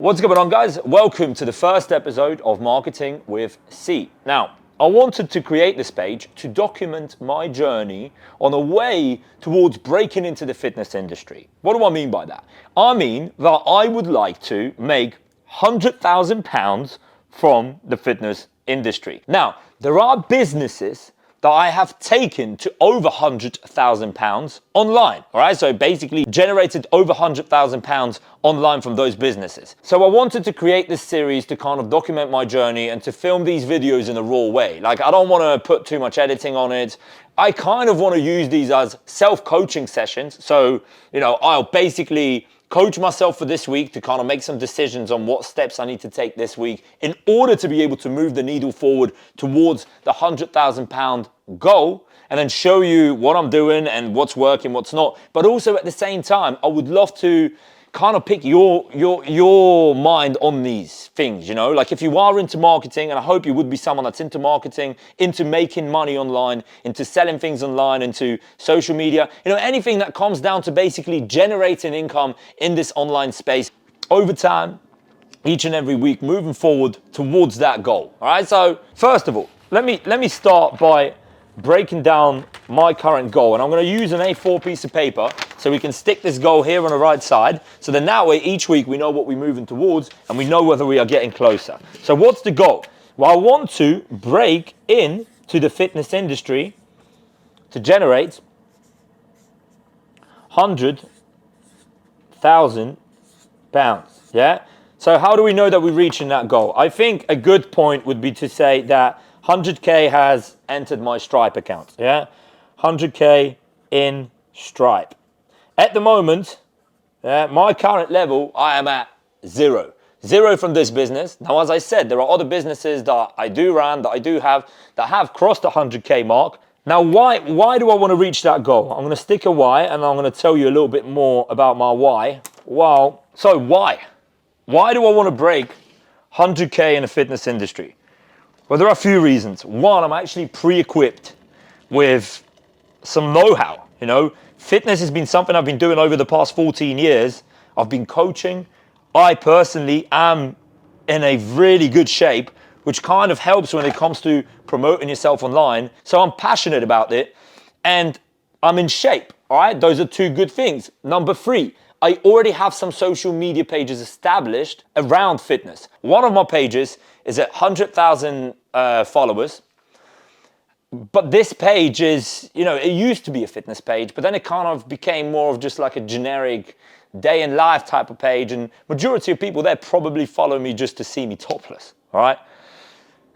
What's going on, guys? Welcome to the first episode of Marketing with C. Now, I wanted to create this page to document my journey on a way towards breaking into the fitness industry. What do I mean by that? I mean that I would like to make £100,000 from the fitness industry. Now, there are businesses that I have taken to over £100,000 online, all right? So basically generated over £100,000 online from those businesses. So I wanted to create this series to kind of document my journey and to film these videos in a raw way. Like, I don't want to put too much editing on it. I kind of want to use these as self-coaching sessions. So, I'll basically coach myself for this week to kind of make some decisions on what steps I need to take this week in order to be able to move the needle forward towards the £100,000 goal, and then show you what I'm doing and what's working, what's not. But also at the same time, I would love to kind of pick your mind on these things, like if you are into marketing, and I hope you would be someone that's into marketing, into making money online, into selling things online, into social media, anything that comes down to basically generating income in this online space over time, each and every week, moving forward towards that goal. All right. So first of all, let me start by breaking down my current goal, and I'm going to use an A4 piece of paper so we can stick this goal here on the right side, so then that way each week we know what we're moving towards and we know whether we are getting closer. So what's the goal? Well, I want to break into the fitness industry to generate £100,000. Yeah. So how do we know that we're reaching that goal? I think a good point would be to say that 100K has entered my Stripe account, yeah? 100K in Stripe. At the moment, my current level, I am at zero. Zero from this business. Now, as I said, there are other businesses that I do run, that I do have, that have crossed the 100K mark. Now, why do I want to reach that goal? I'm going to stick a why, and I'm going to tell you a little bit more about my why. Well, so why? Why do I want to break 100K in the fitness industry? Well, there are a few reasons. One, I'm actually pre-equipped with some know-how. Fitness has been something I've been doing over the past 14 years. I've been coaching. I personally am in a really good shape, which kind of helps when it comes to promoting yourself online. So I'm passionate about it and I'm in shape. All right, those are two good things. Number three, I already have some social media pages established around fitness. One of my pages is at 100,000 followers. But this page is, it used to be a fitness page, but then it kind of became more of just like a generic day in life type of page. And majority of people there probably follow me just to see me topless, all right?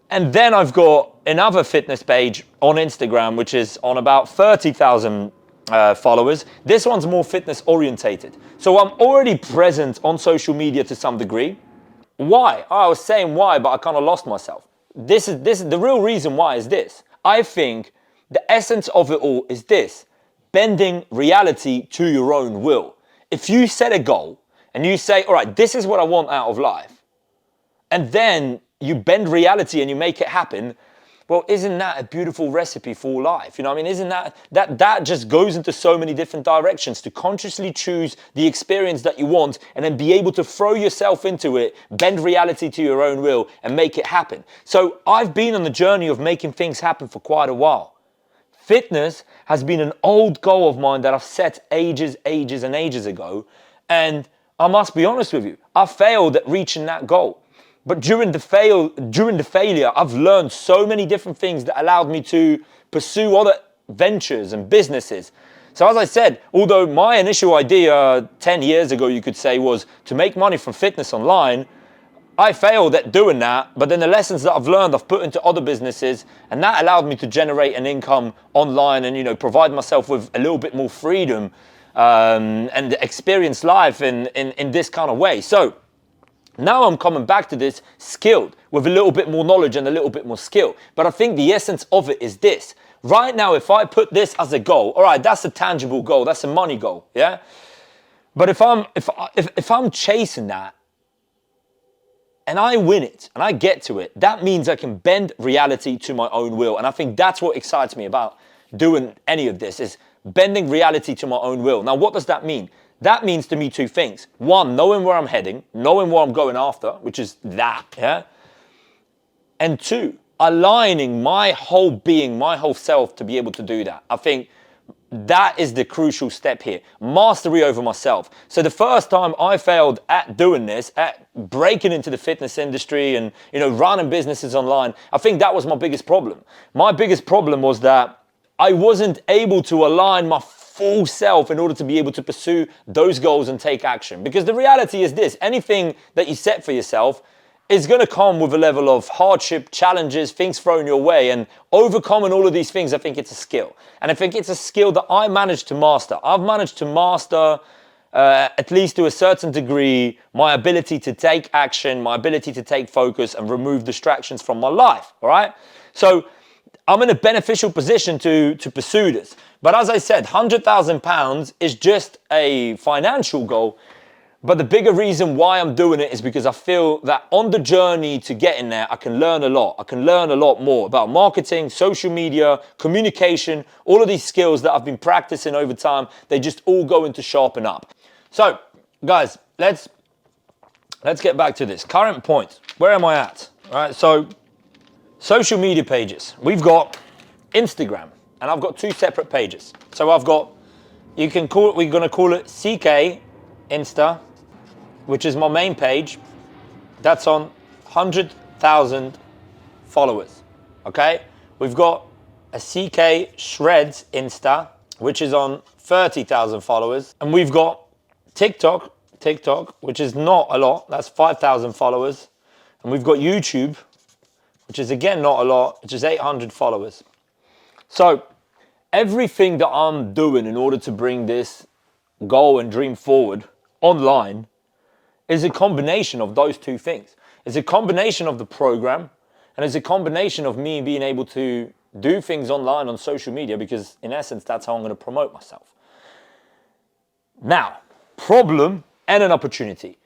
And then I've got another fitness page on Instagram, which is on about 30,000 followers. This one's more fitness orientated. So I'm already present on social media to some degree. Why? I was saying why, but I kind of lost myself. This is the real reason why is this. I think the essence of it all is this: bending reality to your own will. If you set a goal and you say, all right, this is what I want out of life, and then you bend reality and you make it happen, well, isn't that a beautiful recipe for life? Isn't that just goes into so many different directions to consciously choose the experience that you want and then be able to throw yourself into it, bend reality to your own will and make it happen. So I've been on the journey of making things happen for quite a while. Fitness has been an old goal of mine that I've set ages and ages ago. And I must be honest with you, I failed at reaching that goal. But during the failure, I've learned so many different things that allowed me to pursue other ventures and businesses. So as I said, although my initial idea 10 years ago, you could say, was to make money from fitness online, I failed at doing that. But then the lessons that I've learned, I've put into other businesses, and that allowed me to generate an income online and, provide myself with a little bit more freedom and experience life in this kind of way. So now I'm coming back to this skilled with a little bit more knowledge and a little bit more skill. But I think the essence of it is this. Right now, if I put this as a goal, all right, that's a tangible goal. That's a money goal, yeah? But if I'm chasing that and I win it and I get to it, that means I can bend reality to my own will. And I think that's what excites me about doing any of this, is bending reality to my own will. Now, what does that mean? That means to me two things. One, knowing where I'm heading, knowing what I'm going after, which is that, yeah? And two, aligning my whole being, my whole self to be able to do that. I think that is the crucial step here. Mastery over myself. So the first time I failed at doing this, at breaking into the fitness industry and, running businesses online, I think that was my biggest problem. My biggest problem was that I wasn't able to align my full self in order to be able to pursue those goals and take action. Because the reality is this, anything that you set for yourself is going to come with a level of hardship, challenges, things thrown your way, and overcoming all of these things, I think it's a skill. And I think it's a skill that I managed to master. I've managed to master, at least to a certain degree, my ability to take action, my ability to take focus and remove distractions from my life, all right? So I'm in a beneficial position to pursue this. But as I said, £100,000 is just a financial goal. But the bigger reason why I'm doing it is because I feel that on the journey to getting there, I can learn a lot. I can learn a lot more about marketing, social media, communication, all of these skills that I've been practicing over time. They just all go into sharpen up. So, guys, let's get back to this. Current point. Where am I at? All right, so social media pages. We've got Instagram, and I've got two separate pages. So I've got, we're going to call it CK Insta, which is my main page. That's on 100,000 followers, okay? We've got a CK Shreds Insta, which is on 30,000 followers. And we've got TikTok, which is not a lot. That's 5,000 followers. And we've got YouTube, which is again not a lot, which is 800 followers. So everything that I'm doing in order to bring this goal and dream forward online is a combination of those two things. It's a combination of the program, and it's a combination of me being able to do things online on social media, because in essence, that's how I'm going to promote myself. Now, problem and an opportunity.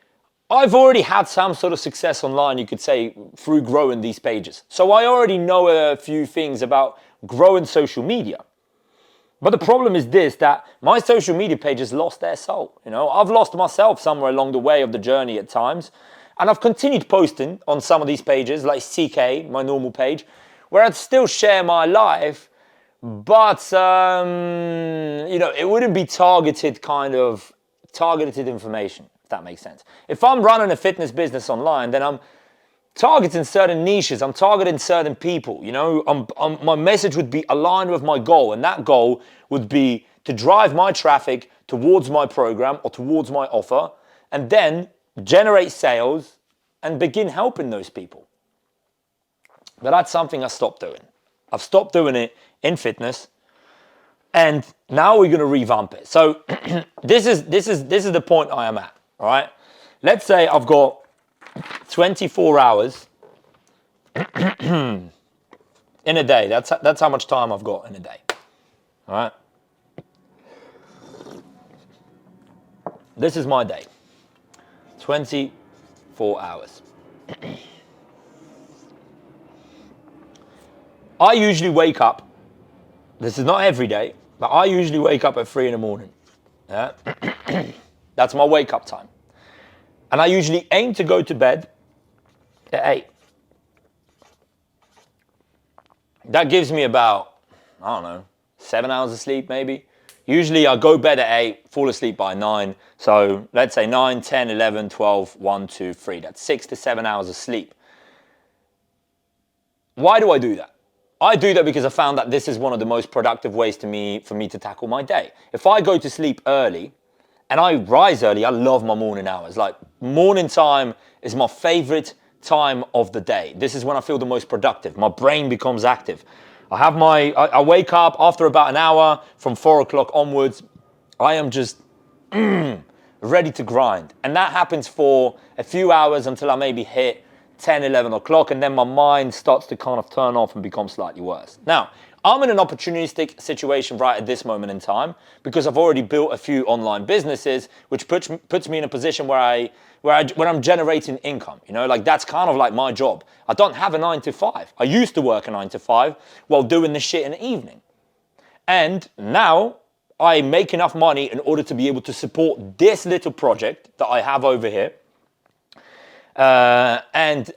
I've already had some sort of success online, you could say, through growing these pages. So I already know a few things about growing social media. But the problem is this, that my social media pages lost their soul. I've lost myself somewhere along the way of the journey at times. And I've continued posting on some of these pages, like CK, my normal page, where I'd still share my life, but, it wouldn't be targeted information, if that makes sense. If I'm running a fitness business online, then I'm targeting certain niches, I'm targeting certain people, my message would be aligned with my goal, and that goal would be to drive my traffic towards my program or towards my offer, and then generate sales and begin helping those people. But that's something I stopped doing. I've stopped doing it in fitness, and now we're going to revamp it. So this is the point I am at, all right? Let's say I've got 24 hours in a day. That's how much time I've got in a day. All right. This is my day. 24 hours. I usually wake up. This is not every day, but I usually wake up at 3 in the morning. Yeah? That's my wake up time. And I usually aim to go to bed at 8. That gives me about, 7 hours of sleep maybe. Usually I go bed at 8, fall asleep by 9. So let's say 9, 10, 11, 12, 1, 2, 3. That's 6 to 7 hours of sleep. Why do I do that? I do that because I found that this is one of the most productive ways for me to tackle my day. If I go to sleep early, and I rise early, I love my morning hours. Like, morning time is my favorite time of the day. This is when I feel the most productive. My brain becomes active. I wake up after about an hour, from 4 o'clock onwards. I am just ready to grind. And that happens for a few hours until I maybe hit 10, 11 o'clock, and then my mind starts to kind of turn off and become slightly worse. Now, I'm in an opportunistic situation right at this moment in time because I've already built a few online businesses, which puts me in a position where I'm generating income. That's kind of like my job. I don't have a 9 to 5. I used to work a 9 to 5 while doing this shit in the evening. And now I make enough money in order to be able to support this little project that I have over here, and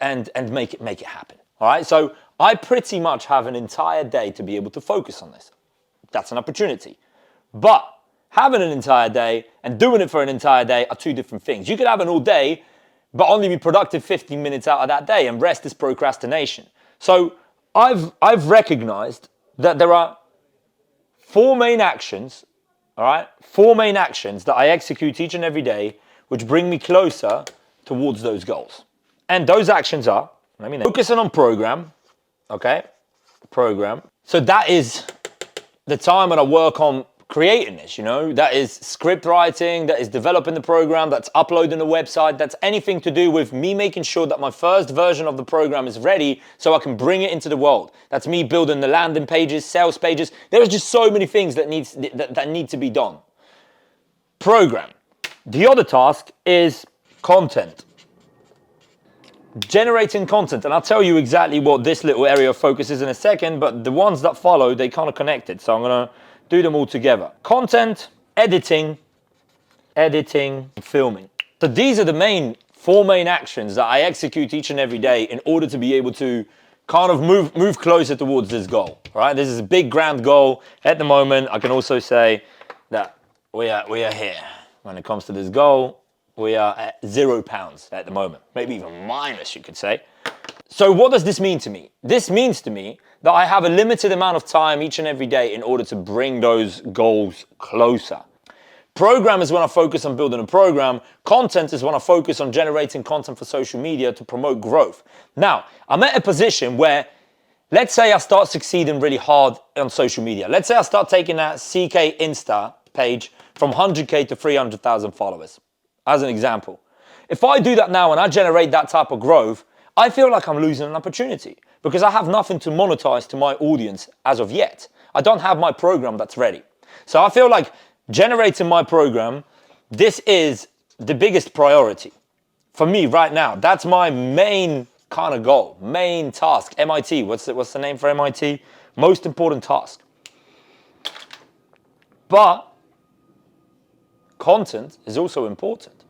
make it happen. All right. So I pretty much have an entire day to be able to focus on this. That's an opportunity. But having an entire day and doing it for an entire day are two different things. You could have an all day, but only be productive 15 minutes out of that day, and rest is procrastination. So I've recognized that there are 4 main actions, all right? 4 main actions that I execute each and every day, which bring me closer towards those goals. And those actions are, focusing on program, okay? Program. So that is the time when I work on creating this, that is script writing, that is developing the program, that's uploading the website, that's anything to do with me making sure that my first version of the program is ready so I can bring it into the world. That's me building the landing pages, sales pages. There's just so many things that need to be done. Program. The other task is content. Generating content, and I'll tell you exactly what this little area of focus is in a second, but the ones that follow, they kind of connected, so I'm going to do them all together. Content, editing, filming. So these are the 4 main actions that I execute each and every day in order to be able to kind of move closer towards this goal. All right, this is a big grand goal at the moment. I can also say that we are here when it comes to this goal. We are at £0 at the moment, maybe even minus, you could say. So what does this mean to me? This means to me that I have a limited amount of time each and every day in order to bring those goals closer. Program is when I focus on building a program. Content is when I focus on generating content for social media to promote growth. Now, I'm at a position where, let's say I start succeeding really hard on social media. Let's say I start taking that CK Insta page from 100K to 300,000 followers, as an example. If I do that now and I generate that type of growth, I feel like I'm losing an opportunity because I have nothing to monetize to my audience as of yet. I don't have my program that's ready. So I feel like generating my program, this is the biggest priority for me right now. That's my main kind of goal, main task. MIT, what's the name for MIT? Most important task. But content is also important,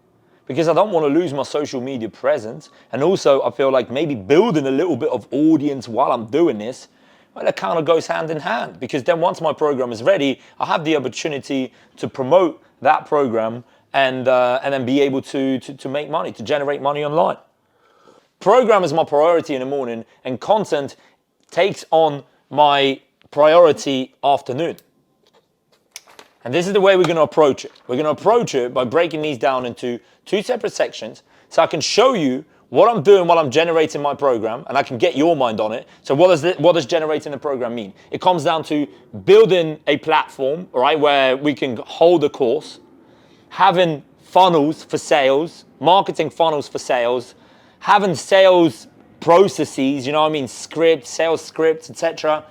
because I don't want to lose my social media presence. And also I feel like maybe building a little bit of audience while I'm doing this, well, it kind of goes hand in hand, because then once my program is ready, I have the opportunity to promote that program and then be able to make money, to generate money online. Program is my priority in the morning, and content takes on my priority afternoon. And this is the way we're going to approach it. We're going to approach it by breaking these down into 2 separate sections, so I can show you what I'm doing while I'm generating my program, and I can get your mind on it. So what does generating a program mean? It comes down to building a platform, right, where we can hold a course, having funnels for sales, marketing funnels for sales, having sales processes, scripts, sales scripts, etc.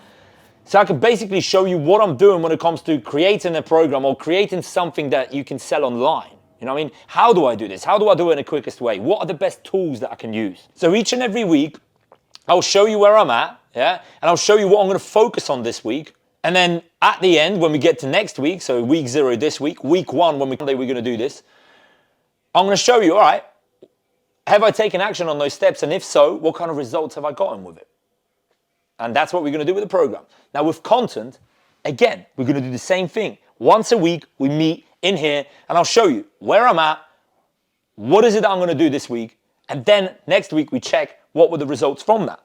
So I can basically show you what I'm doing when it comes to creating a program or creating something that you can sell online. How do I do this? How do I do it in the quickest way? What are the best tools that I can use? So each and every week, I'll show you where I'm at, and I'll show you what I'm going to focus on this week. And then at the end, when we get to next week, so week 0 this week, week 1, we're going to do this, I'm going to show you, all right, have I taken action on those steps? And if so, what kind of results have I gotten with it? And that's what we're going to do with the program. Now with content, again, we're going to do the same thing. Once a week, we meet in here, and I'll show you where I'm at, what is it that I'm going to do this week, and then next week we check what were the results from that.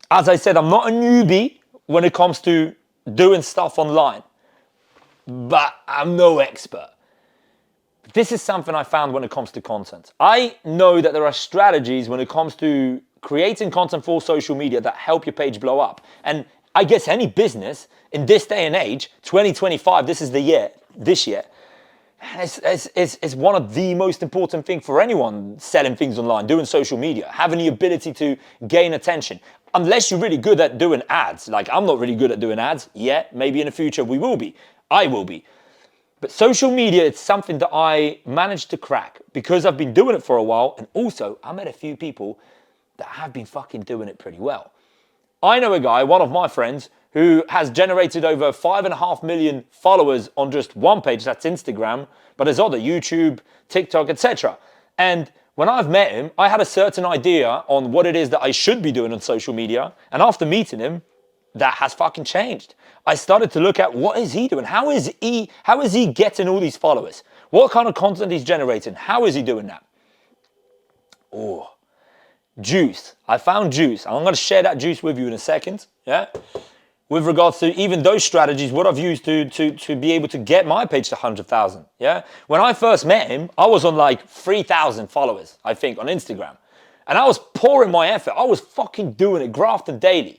As I said, I'm not a newbie when it comes to doing stuff online, but I'm no expert. This is something I found when it comes to content. I know that there are strategies when it comes to creating content for social media that help your page blow up. And I guess any business in this day and age, 2025, this is the year, this year, it's one of the most important things for anyone selling things online, doing social media, having the ability to gain attention. Unless you're really good at doing ads. Like, I'm not really good at doing ads yet. Maybe in the future we will be. I will be. But social media, it's something that I managed to crack because I've been doing it for a while, and also I met a few people that have been fucking doing it pretty well. I know a guy, one of my friends, who has generated over 5.5 million followers on just one page, that's Instagram, but there's other, YouTube, TikTok, etc. And when I've met him, I had a certain idea on what it is that I should be doing on social media. And after meeting him, that has fucking changed. I started to look at what is he doing? How is he getting all these followers? What kind of content he's generating? How is he doing that? Oh, juice. I found juice. I'm going to share that juice with you in a second. Yeah. With regards to even those strategies, what I've used to be able to get my page to 100,000. Yeah. When I first met him, I was on like 3,000 followers, I think, on Instagram. And I was pouring my effort. I was fucking doing it, grafting daily.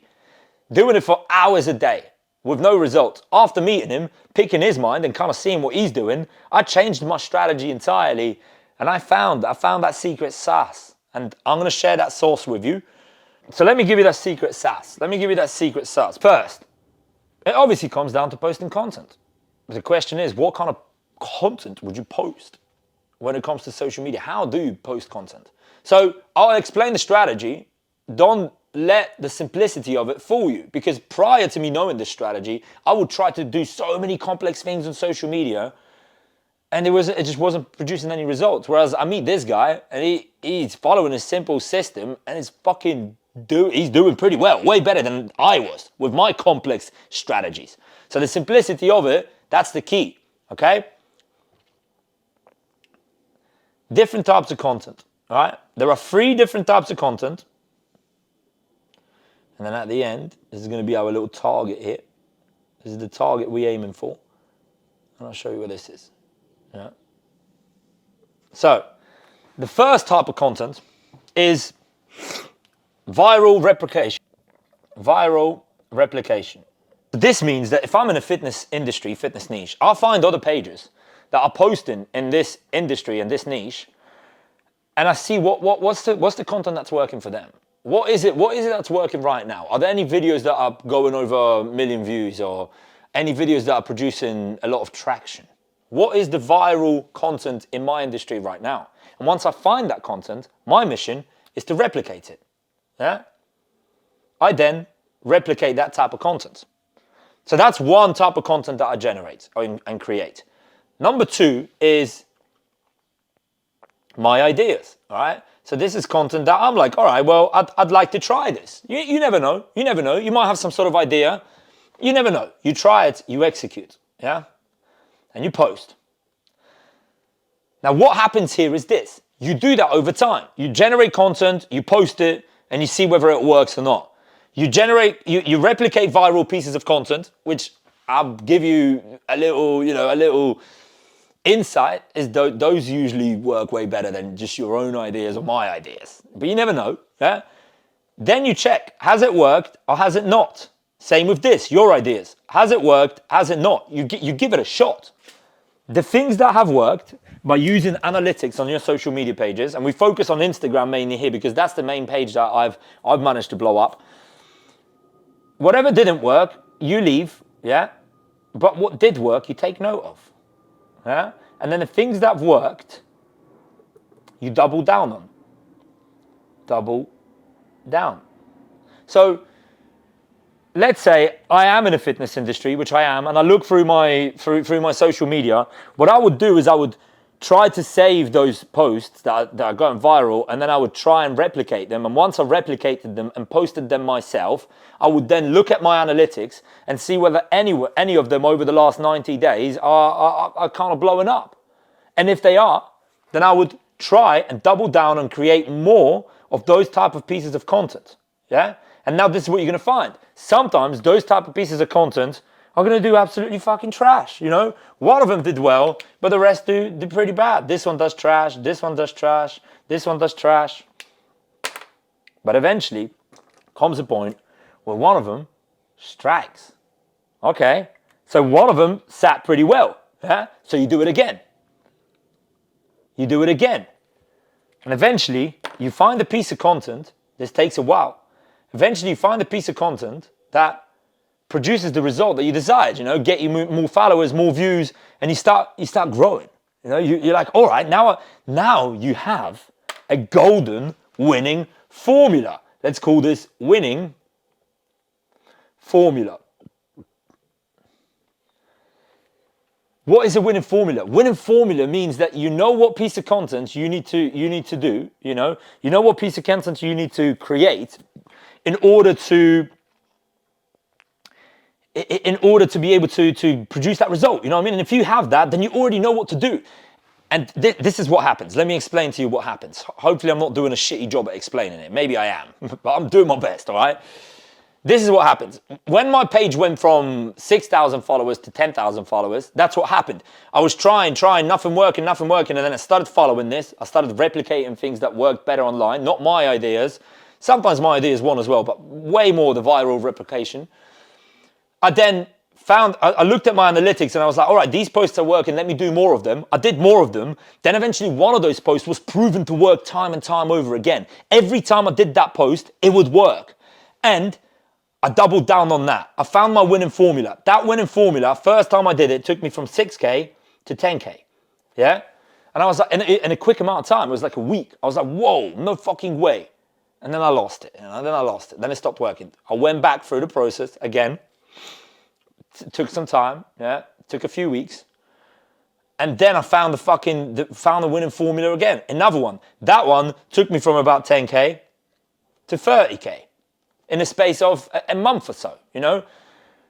Doing it for hours a day with no results. After meeting him, picking his mind and kind of seeing what he's doing, I changed my strategy entirely. And I found that secret sauce. And I'm going to share that sauce with you. So let me give you that secret sauce. First, it obviously comes down to posting content. But the question is, what kind of content would you post when it comes to social media? How do you post content? So I'll explain the strategy. Don't let the simplicity of it fool you. Because prior to me knowing this strategy, I would try to do so many complex things on social media and it just wasn't producing any results. Whereas I meet this guy and he's following a simple system and he's doing pretty well, way better than I was with my complex strategies. So the simplicity of it, that's the key, okay? Different types of content, all right? There are 3 different types of content. And then at the end, this is going to be our little target here. This is the target we're aiming for. And I'll show you what this is. Yeah. So, the first type of content is viral replication. Viral replication. This means that if I'm in a fitness industry, fitness niche, I'll find other pages that are posting in this industry and this niche, and I see what's the content that's working for them. What is it that's working right now? Are there any videos that are going over 1 million views or any videos that are producing a lot of traction? What is the viral content in my industry right now? And once I find that content, my mission is to replicate it. Yeah? I then replicate that type of content. So that's one type of content that I generate and create. Number 2 is my ideas, all right? So this is content that I'm like, all right, well, I'd like to try this. You never know. You never know. You might have some sort of idea. You never know. You try it, you execute, yeah? And you post. Now, what happens here is this. You do that over time. You generate content, you post it, and you see whether it works or not. You replicate viral pieces of content, which I'll give you a little insight is those usually work way better than just your own ideas or my ideas. But you never know. Yeah? Then you check, has it worked or has it not? Same with this, your ideas. Has it worked, has it not? You give it a shot. The things that have worked by using analytics on your social media pages, and we focus on Instagram mainly here because that's the main page that I've managed to blow up. Whatever didn't work, you leave, yeah? But what did work, you take note of. Yeah? And then the things that have worked, you double down on. Double down. So let's say I am in a fitness industry, which I am, and I look through my social media. What I would do is I would try to save those posts that are going viral, and then I would try and replicate them. And once I replicated them and posted them myself, I would then look at my analytics and see whether any of them over the last 90 days are kind of blowing up. And if they are, then I would try and double down and create more of those type of pieces of content. Yeah? And now this is what you're going to find. Sometimes those type of pieces of content are going to do absolutely fucking trash, you know? One of them did well, but the rest do pretty bad. This one does trash, this one does trash, this one does trash. But eventually comes a point where one of them strikes. Okay, so one of them sat pretty well, yeah? So you do it again. You do it again. And eventually you find a piece of content, this takes a while. Eventually you find a piece of content that produces the result that you desired, you know, get you more followers, more views, and you start growing. You know, you're like, all right, now you have a golden winning formula. Let's call this winning formula. What is a winning formula? Winning formula means that you know what piece of content you need to do, you know what piece of content you need to create in order to be able to produce that result, you know what I mean? And if you have that, then you already know what to do. And this is what happens. Let me explain to you what happens. Hopefully I'm not doing a shitty job at explaining it. Maybe I am, but I'm doing my best, all right? This is what happens. When my page went from 6,000 followers to 10,000 followers, that's what happened. I was trying, nothing working, and then I started following this. I started replicating things that worked better online, not my ideas. Sometimes my ideas won as well, but way more the viral replication. I then I looked at my analytics and I was like, all right, these posts are working, let me do more of them. I did more of them. Then eventually one of those posts was proven to work time and time over again. Every time I did that post, it would work. And I doubled down on that. I found my winning formula. That winning formula, first time I did it, took me from 6K to 10K. Yeah? And I was like, in a quick amount of time, it was like a week. I was like, whoa, no fucking way. And then I lost it. Then it stopped working. I went back through the process again. Took some time, yeah? Took a few weeks. And then I found the winning formula again. Another one. That one took me from about 10K to 30K. In the space of a month or so, you know?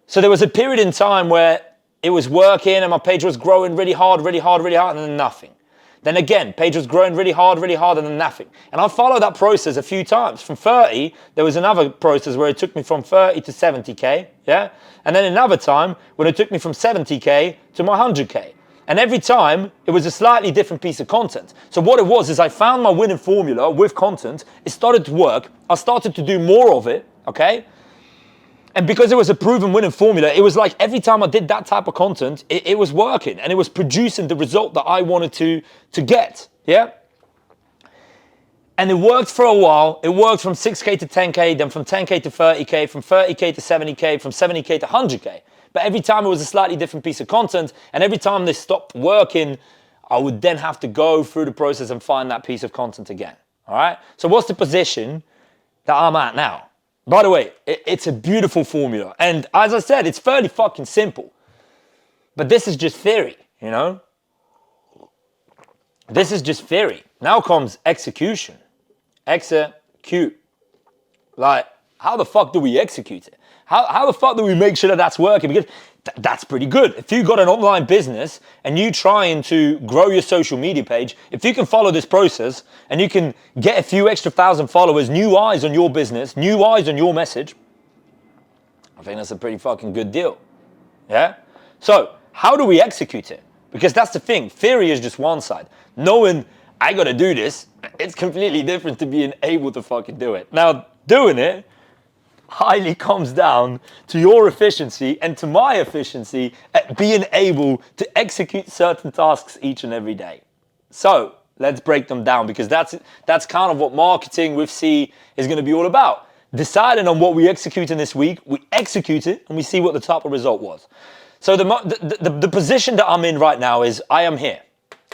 So there was a period in time where it was working and my page was growing really hard, and then nothing. Then again, page was growing really hard, and then nothing. And I followed that process a few times. From 30, there was another process where it took me from 30 to 70K, yeah? And then another time when it took me from 70K to my 100K. And every time, it was a slightly different piece of content. So what it was is I found my winning formula with content. It started to work. I started to do more of it, okay? And because it was a proven winning formula, it was like every time I did that type of content, it was working. And it was producing the result that I wanted to get, yeah? And it worked for a while. It worked from 6K to 10K, then from 10K to 30K, from 30K to 70K, from 70K to 100K. But every time it was a slightly different piece of content, and every time they stopped working, I would then have to go through the process and find that piece of content again, all right? So what's the position that I'm at now? By the way, it's a beautiful formula. And as I said, it's fairly fucking simple. But this is just theory, you know? This is just theory. Now comes execution. Execute. Like, how the fuck do we execute it? How the fuck do we make sure that that's working? Because that's pretty good. If you've got an online business and you're trying to grow your social media page, if you can follow this process and you can get a few extra thousand followers, new eyes on your business, new eyes on your message, I think that's a pretty fucking good deal. Yeah? So, how do we execute it? Because that's the thing. Theory is just one side. Knowing I gotta do this, it's completely different to being able to fucking do it. Now, doing it highly comes down to your efficiency and to my efficiency at being able to execute certain tasks each and every day. So let's break them down, because that's kind of what marketing with C is going to be all about. Deciding on what we execute in this week, we execute it and we see what the type of result was. So the position that I'm in right now is I am here.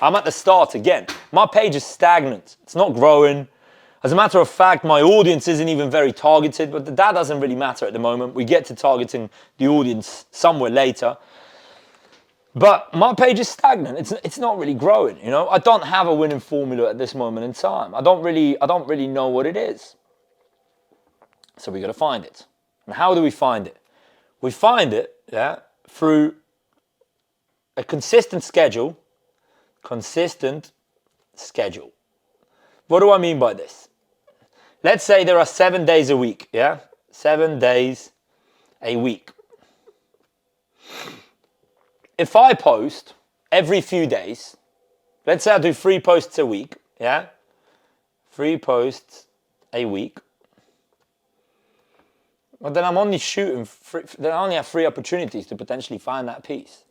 I'm at the start again. My page is stagnant. It's not growing. As a matter of fact, my audience isn't even very targeted, but that doesn't really matter at the moment. We get to targeting the audience somewhere later. But my page is stagnant. It's not really growing, you know? I don't have a winning formula at this moment in time. I don't really know what it is. So we got to find it. And how do we find it? We find it, yeah, through a consistent schedule. Consistent schedule. What do I mean by this? Let's say there are 7 days a week, yeah? 7 days a week. If I post every few days, let's say I do 3 posts a week, yeah? 3 posts a week. Well, then I'm only then I only have 3 opportunities to potentially find that piece.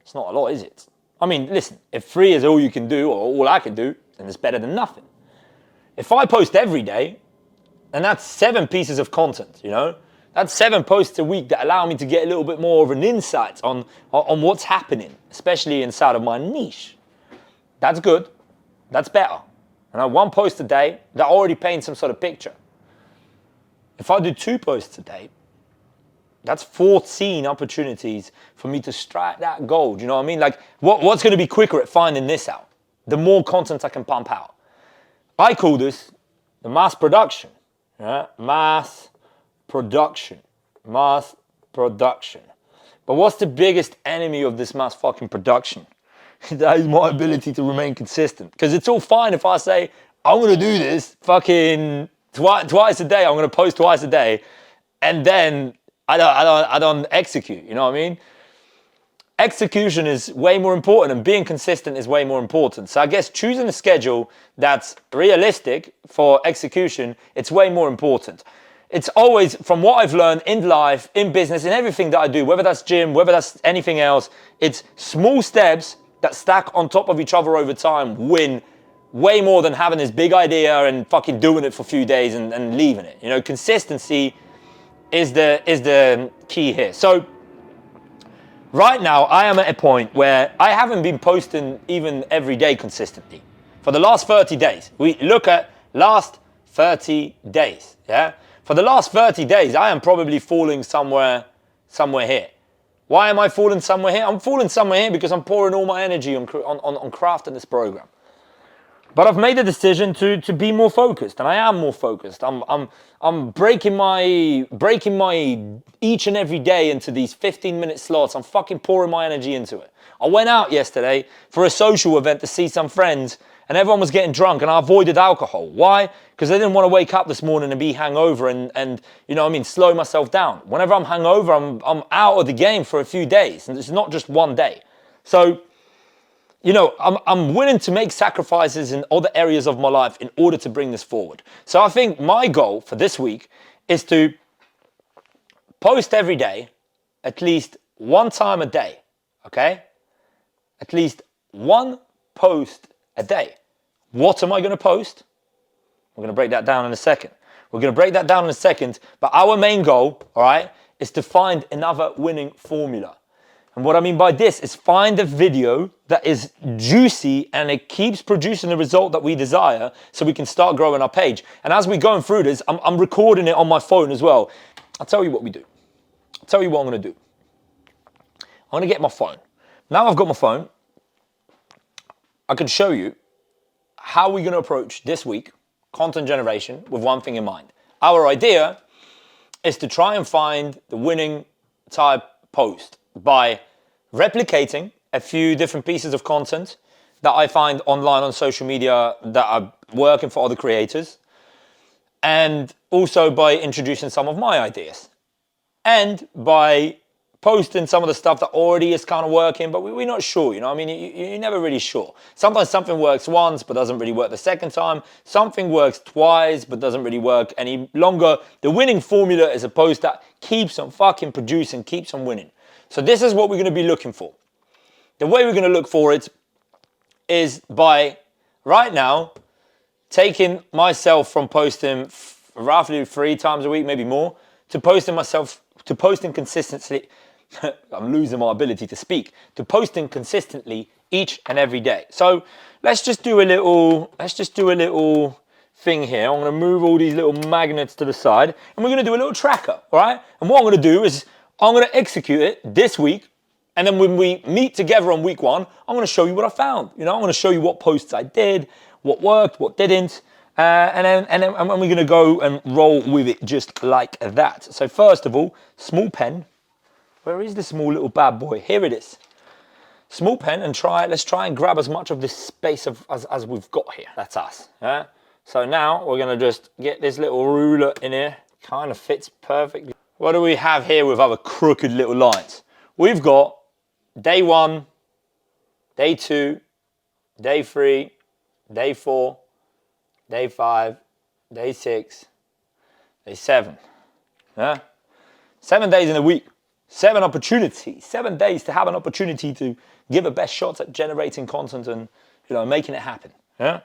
It's not a lot, is it? I mean, listen, if 3 is all you can do, or all I can do, then it's better than nothing. If I post every day, then that's 7 pieces of content, you know? That's 7 posts a week that allow me to get a little bit more of an insight on what's happening, especially inside of my niche. That's good. That's better. You know, 1 post a day, that already paints some sort of picture. If I do 2 posts a day, That's 14 opportunities for me to strike that goal. Do you know what I mean? Like, what's going to be quicker at finding this out? The more content I can pump out. I call this the mass production. Yeah? Mass production. Mass production. But what's the biggest enemy of this mass fucking production? That is my ability to remain consistent. Because it's all fine if I say, I'm going to do this fucking twice a day. I'm going to post twice a day. And then I don't execute, you know what I mean? Execution is way more important, and being consistent is way more important. So I guess choosing a schedule that's realistic for execution, it's way more important. It's always, from what I've learned in life, in business, in everything that I do, whether that's gym, whether that's anything else, it's small steps that stack on top of each other over time win way more than having this big idea and fucking doing it for a few days and leaving it. You know, consistency is the key here. So right now I am at a point where I haven't been posting even every day consistently for the last 30 days. We look at last 30 days, yeah? For the last 30 days, I am probably falling somewhere here. Why am I falling somewhere here? I'm falling somewhere here because I'm pouring all my energy on crafting this program. But I've made a decision to be more focused, and I am more focused. I'm breaking my each and every day into these 15-minute slots. I'm fucking pouring my energy into it. I went out yesterday for a social event to see some friends, and everyone was getting drunk, and I avoided alcohol. Why? Because I didn't want to wake up this morning and be hungover and you know what I mean, slow myself down. Whenever I'm hungover, I'm out of the game for a few days, and it's not just one day. So, you know, I'm willing to make sacrifices in other areas of my life in order to bring this forward. So I think my goal for this week is to post every day, at least one time a day, okay? At least one post a day. What am I going to post? We're going to break that down in a second. But our main goal, all right, is to find another winning formula. And what I mean by this is find a video that is juicy and it keeps producing the result that we desire so we can start growing our page. And as we're going through this, I'm recording it on my phone as well. I'll tell you what we do. I'll tell you what I'm going to do. I'm going to get my phone. Now I've got my phone, I can show you how we're going to approach this week content generation with one thing in mind. Our idea is to try and find the winning type post by replicating a few different pieces of content that I find online on social media that are working for other creators, and also by introducing some of my ideas, and by posting some of the stuff that already is kind of working, but we're not sure, you know what I mean? You're never really sure. Sometimes something works once, but doesn't really work the second time. Something works twice, but doesn't really work any longer. The winning formula is a post that keeps on fucking producing, keeps on winning. So this is what we're going to be looking for. The way we're going to look for it is by, right now, taking myself from posting roughly 3 times a week, maybe more, to posting consistently. I'm losing my ability to speak. To posting consistently each and every day. So let's just do a little thing here. I'm going to move all these little magnets to the side, and we're going to do a little tracker, all right? And what I'm going to do is I'm going to execute it this week, and then when we meet together on week 1, I'm going to show you what I found. You know, I'm going to show you what posts I did, what worked, what didn't, and then we're going to go and roll with it just like that. So first of all, small pen. Where is the small little bad boy? Here it is. Small pen, and let's try and grab as much of this space as we've got here. That's us. Yeah? So now we're going to just get this little ruler in here. Kind of fits perfectly. What do we have here with other crooked little lines? We've got day 1, day 2, day 3, day 4, day 5, day 6, day 7. Yeah? 7 days in a week. 7 opportunities, 7 days to have an opportunity to give a best shot at generating content and, you know, making it happen. Yeah.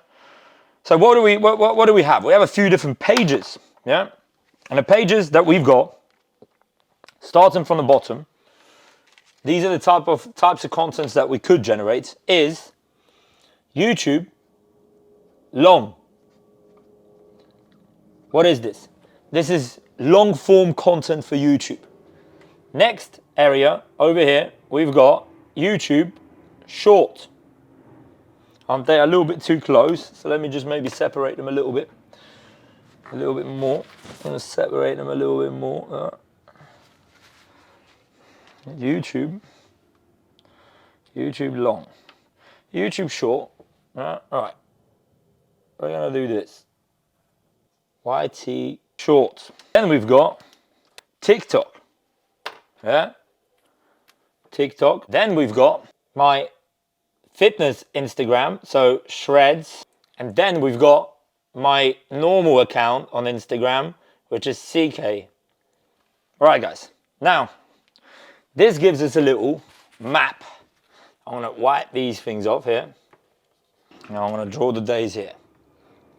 So what do we have? We have a few different pages. Yeah. And the pages that we've got, starting from the bottom, these are the types of contents that we could generate. Is YouTube long. What is this? This is long form content for YouTube. Next area over here, we've got YouTube Short. Aren't they a little bit too close? So let me just maybe separate them a little bit more. I'm going to separate them a little bit more. YouTube long, YouTube short. All right. We're going to do this. YT short. Then we've got TikTok. Yeah. TikTok. Then we've got my fitness Instagram, so Shreds. And then we've got my normal account on Instagram, which is CK. All right, guys. Now, this gives us a little map. I'm going to wipe these things off here. Now I'm going to draw the days here.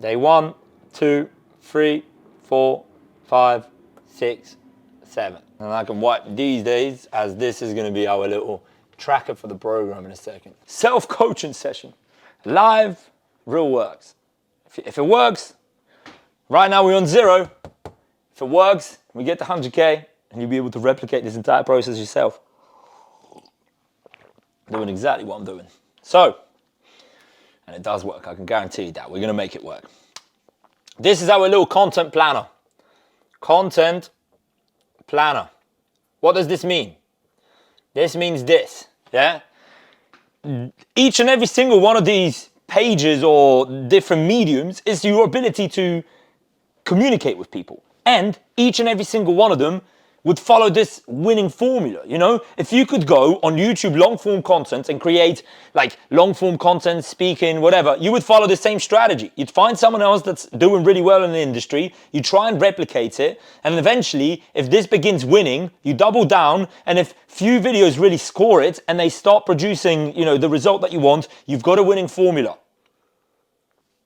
Day 1, 2, 3, 4, 5, 6, 7. And I can wipe these days, as this is going to be our little tracker for the program in a second. Self-coaching session. Live, real works. If it works, right now we're on 0. If it works, we get to 100K and you'll be able to replicate this entire process yourself. Doing exactly what I'm doing. So, and it does work, I can guarantee you that. We're going to make it work. This is our little content planner. Content planner. What does this mean? This means this, yeah? Each and every single one of these pages or different mediums is your ability to communicate with people. And each and every single one of them would follow this winning formula, you know? If you could go on YouTube long form content and create like long form content, speaking, whatever, you would follow the same strategy. You'd find someone else that's doing really well in the industry, you try and replicate it, and eventually, if this begins winning, you double down, and if few videos really score it and they start producing, you know, the result that you want, you've got a winning formula.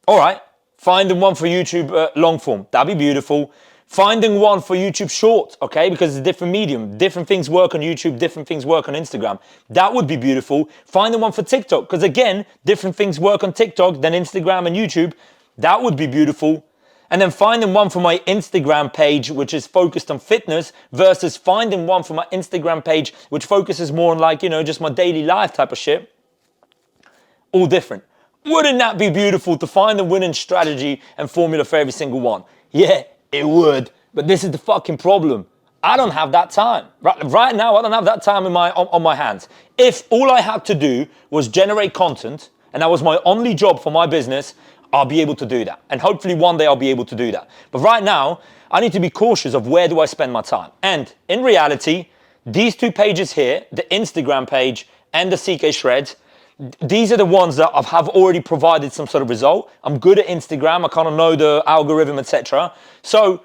All right, finding one for YouTube long form, that'd be beautiful. Finding one for YouTube short, okay, because it's a different medium. Different things work on YouTube, different things work on Instagram. That would be beautiful. Finding one for TikTok, because again, different things work on TikTok than Instagram and YouTube. That would be beautiful. And then finding one for my Instagram page, which is focused on fitness, versus finding one for my Instagram page, which focuses more on like, you know, just my daily life type of shit. All different. Wouldn't that be beautiful to find the winning strategy and formula for every single one? Yeah. It would, but this is the fucking problem. I don't have that time. Right now, I don't have that time on my hands. If all I had to do was generate content, and that was my only job for my business, I'll be able to do that. And hopefully one day I'll be able to do that. But right now, I need to be cautious of where do I spend my time. And in reality, these two pages here, the Instagram page and the CK Shreds, these are the ones that have already provided some sort of result. I'm good at Instagram. I kind of know the algorithm, etc. So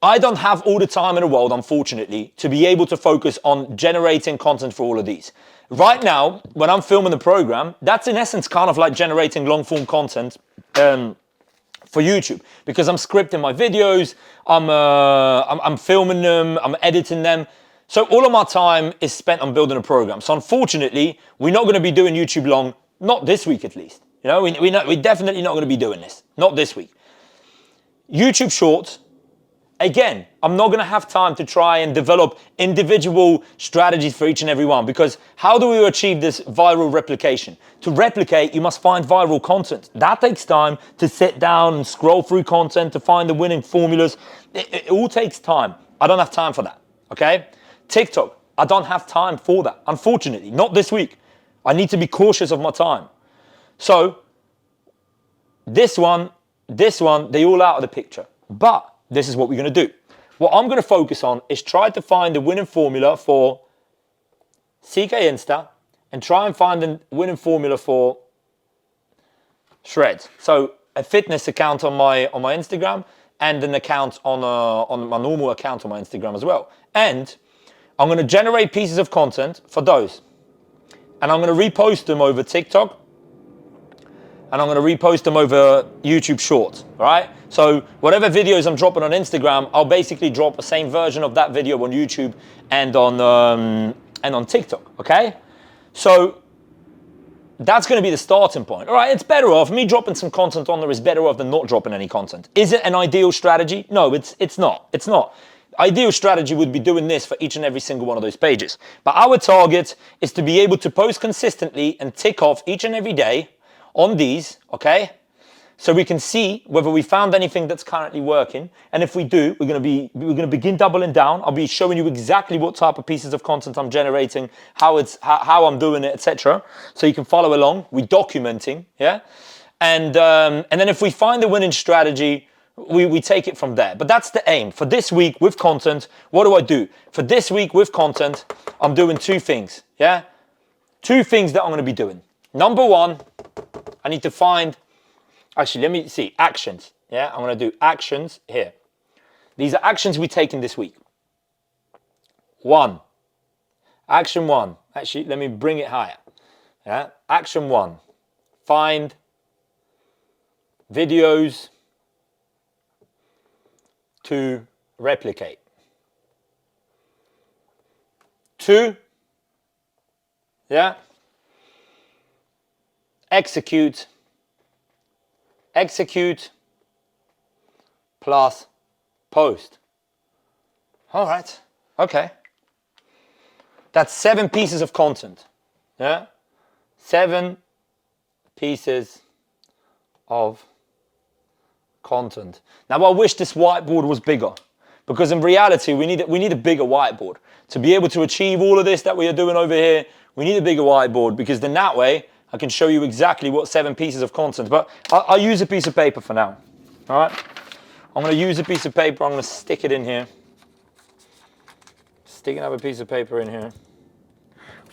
I don't have all the time in the world, unfortunately, to be able to focus on generating content for all of these. Right now, when I'm filming the program, that's in essence kind of like generating long form content for YouTube, because I'm scripting my videos, I'm filming them, I'm editing them. So all of my time is spent on building a program. So unfortunately, we're not going to be doing YouTube long, not this week at least. You know, we're definitely not going to be doing this, not this week. YouTube Shorts, again, I'm not going to have time to try and develop individual strategies for each and every one, because how do we achieve this viral replication? To replicate, you must find viral content. That takes time to sit down and scroll through content to find the winning formulas. It all takes time. I don't have time for that, okay? TikTok, I don't have time for that, unfortunately, not this week. I need to be cautious of my time. So this one, they all out of the picture. But this is what we're going to do. What I'm going to focus on is try to find the winning formula for CK Insta and try and find the winning formula for Shreds. So a fitness account on my Instagram and an account on my normal account on my Instagram as well. And I'm going to generate pieces of content for those. And I'm going to repost them over TikTok. And I'm going to repost them over YouTube Shorts, all right? So whatever videos I'm dropping on Instagram, I'll basically drop the same version of that video on YouTube and on TikTok, okay? So that's going to be the starting point. All right, it's better off. Me dropping some content on there is better off than not dropping any content. Is it an ideal strategy? No, it's not. It's not. ideal strategy would be doing this for each and every single one of those pages. But our target is to be able to post consistently and tick off each and every day on these, okay? So we can see whether we found anything that's currently working. And if we do, we're going to begin doubling down. I'll be showing you exactly what type of pieces of content I'm generating, how I'm doing it, etc. So you can follow along. We're documenting, yeah? And then if we find the winning strategy, we take it from there. But that's the aim. For this week with content, what do I do? For this week with content, I'm doing two things, yeah? Two things that I'm going to be doing. Number one, I need to find... Actually, let me see, actions, yeah? I'm going to do actions here. These are actions we're taking this week. Action one. Actually, let me bring it higher. Yeah? Action one. Find videos to replicate. 2, yeah? Execute plus post. All right, okay. That's 7 pieces of content, yeah? 7 pieces of content. Now, I wish this whiteboard was bigger, because in reality, we need a bigger whiteboard. To be able to achieve all of this that we are doing over here, we need a bigger whiteboard, because then that way, I can show you exactly what 7 pieces of content, but I'll use a piece of paper for now, all right? I'm going to use a piece of paper, I'm going to stick it in here. Stick another piece of paper in here.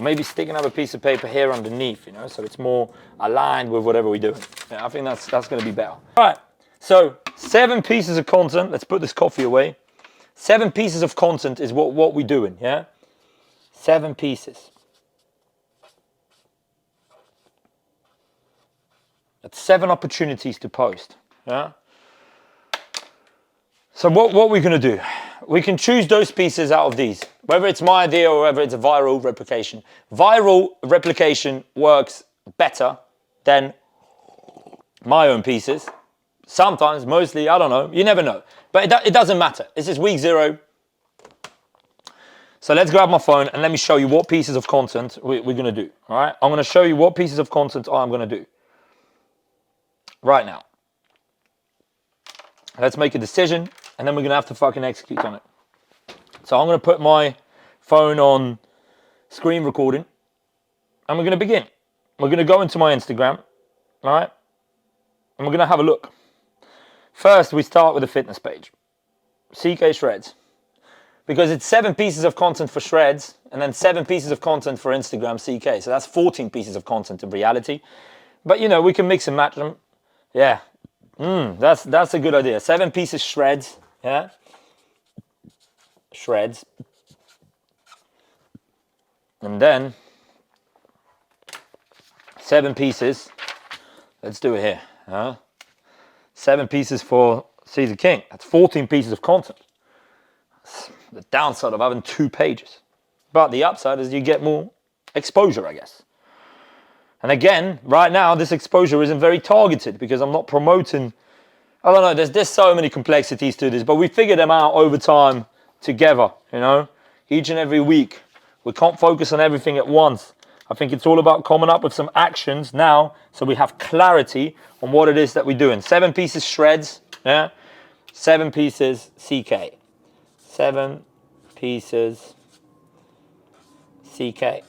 Maybe stick another piece of paper here underneath, you know, so it's more aligned with whatever we're doing. Yeah, I think that's going to be better. All right, so 7 pieces of content. Let's put this coffee away. 7 pieces of content is what we're doing, yeah? 7 pieces. That's 7 opportunities to post, yeah? So what we're going to do, we can choose those pieces out of these, whether it's my idea or whether it's a viral replication. Viral replication works better than my own pieces. Sometimes, mostly, I don't know, you never know. But it doesn't matter. This is week 0. So let's grab my phone and let me show you what pieces of content we're going to do, all right? I'm going to show you what pieces of content I'm going to do right now. Let's make a decision, and then we're going to have to fucking execute on it. So I'm going to put my phone on screen recording, and we're going to begin. We're going to go into my Instagram, all right? And we're going to have a look. First, we start with a fitness page. CK Shreds. Because it's 7 pieces of content for Shreds, and then 7 pieces of content for Instagram CK. So that's 14 pieces of content in reality. But, you know, we can mix and match them. Yeah. That's a good idea. 7 pieces Shreds. Yeah. Shreds. And then 7 pieces. Let's do it here. 7 pieces for Caesar King. That's 14 pieces of content. That's the downside of having 2 pages. But the upside is you get more exposure, I guess. And again, right now, this exposure isn't very targeted because I'm not promoting. I don't know, there's so many complexities to this, but we figure them out over time together, you know, each and every week. We can't focus on everything at once. I think it's all about coming up with some actions now so we have clarity on what it is that we're doing. 7 pieces Shreds, yeah? 7 pieces CK. 7 pieces CK.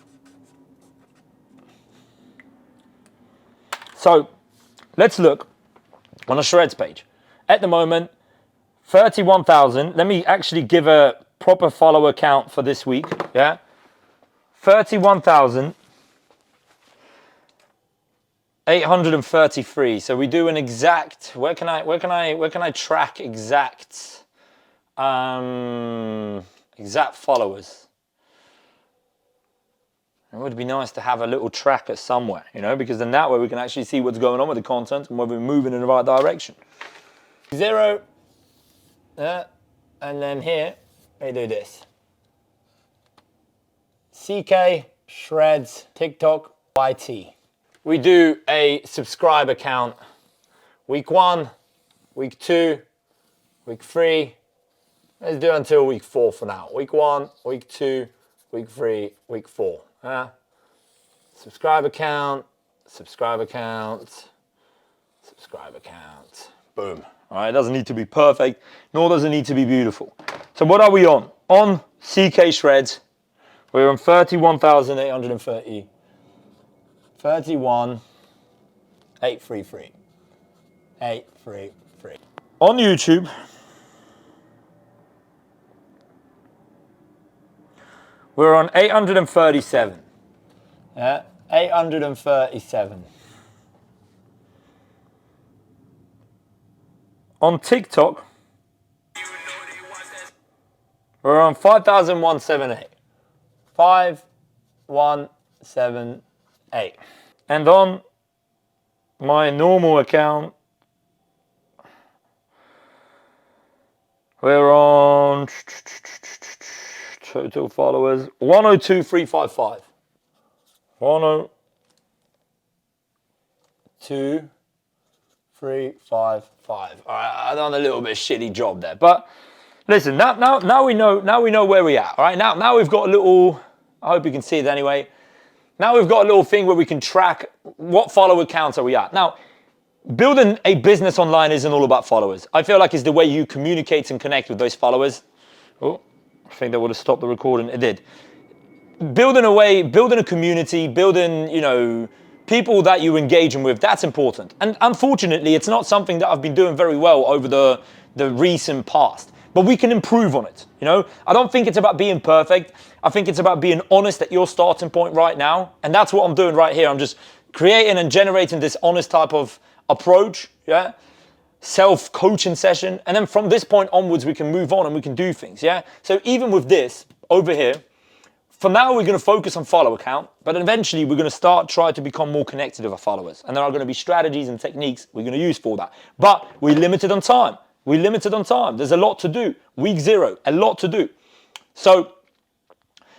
So let's look on a Shreds page. At the moment, 31,000. Let me actually give a proper follower count for this week, yeah? 31,833. So we do an exact. Where can I track exact followers? It would be nice to have a little tracker somewhere, you know, because then that way we can actually see what's going on with the content and whether we're moving in the right direction. 0, and then here we do this. CK, Shreds, TikTok, YT. We do a subscriber count. Week 1, week 2, week 3. Let's do it until week 4 for now. Week 1, week 2, week 3, week 4. Subscriber count, subscriber count, subscriber count. Boom. All right, it doesn't need to be perfect, nor does it need to be beautiful. So what are we on? On CK Shreds, we're on 31,830. 31,833. 833. On YouTube, we're on 837. Yeah, 837. On TikTok, we're on 5,178. 5,178. And on my normal account, we're on total followers 102,355. 102,355. All right, I've done a little bit of shitty job there, but listen. Now we know where we're at. All right, now we've got a little. I hope you can see it anyway. Now we've got a little thing where we can track what follower counts are we at. Now, building a business online isn't all about followers. I feel like it's the way you communicate and connect with those followers. Oh, I think that would have stopped the recording. It did. Building a community, building, people that you're engaging with, that's important. And unfortunately, it's not something that I've been doing very well over the recent past. But we can improve on it, I don't think it's about being perfect. I think it's about being honest at your starting point right now. And that's what I'm doing right here. I'm just creating and generating this honest type of approach, yeah? Self-coaching session. And then from this point onwards, we can move on and we can do things, yeah? So even with this over here, for now, we're going to focus on follower count, but eventually we're going to try to become more connected with our followers. And there are going to be strategies and techniques we're going to use for that. But we're limited on time. There's a lot to do. Week 0, a lot to do. So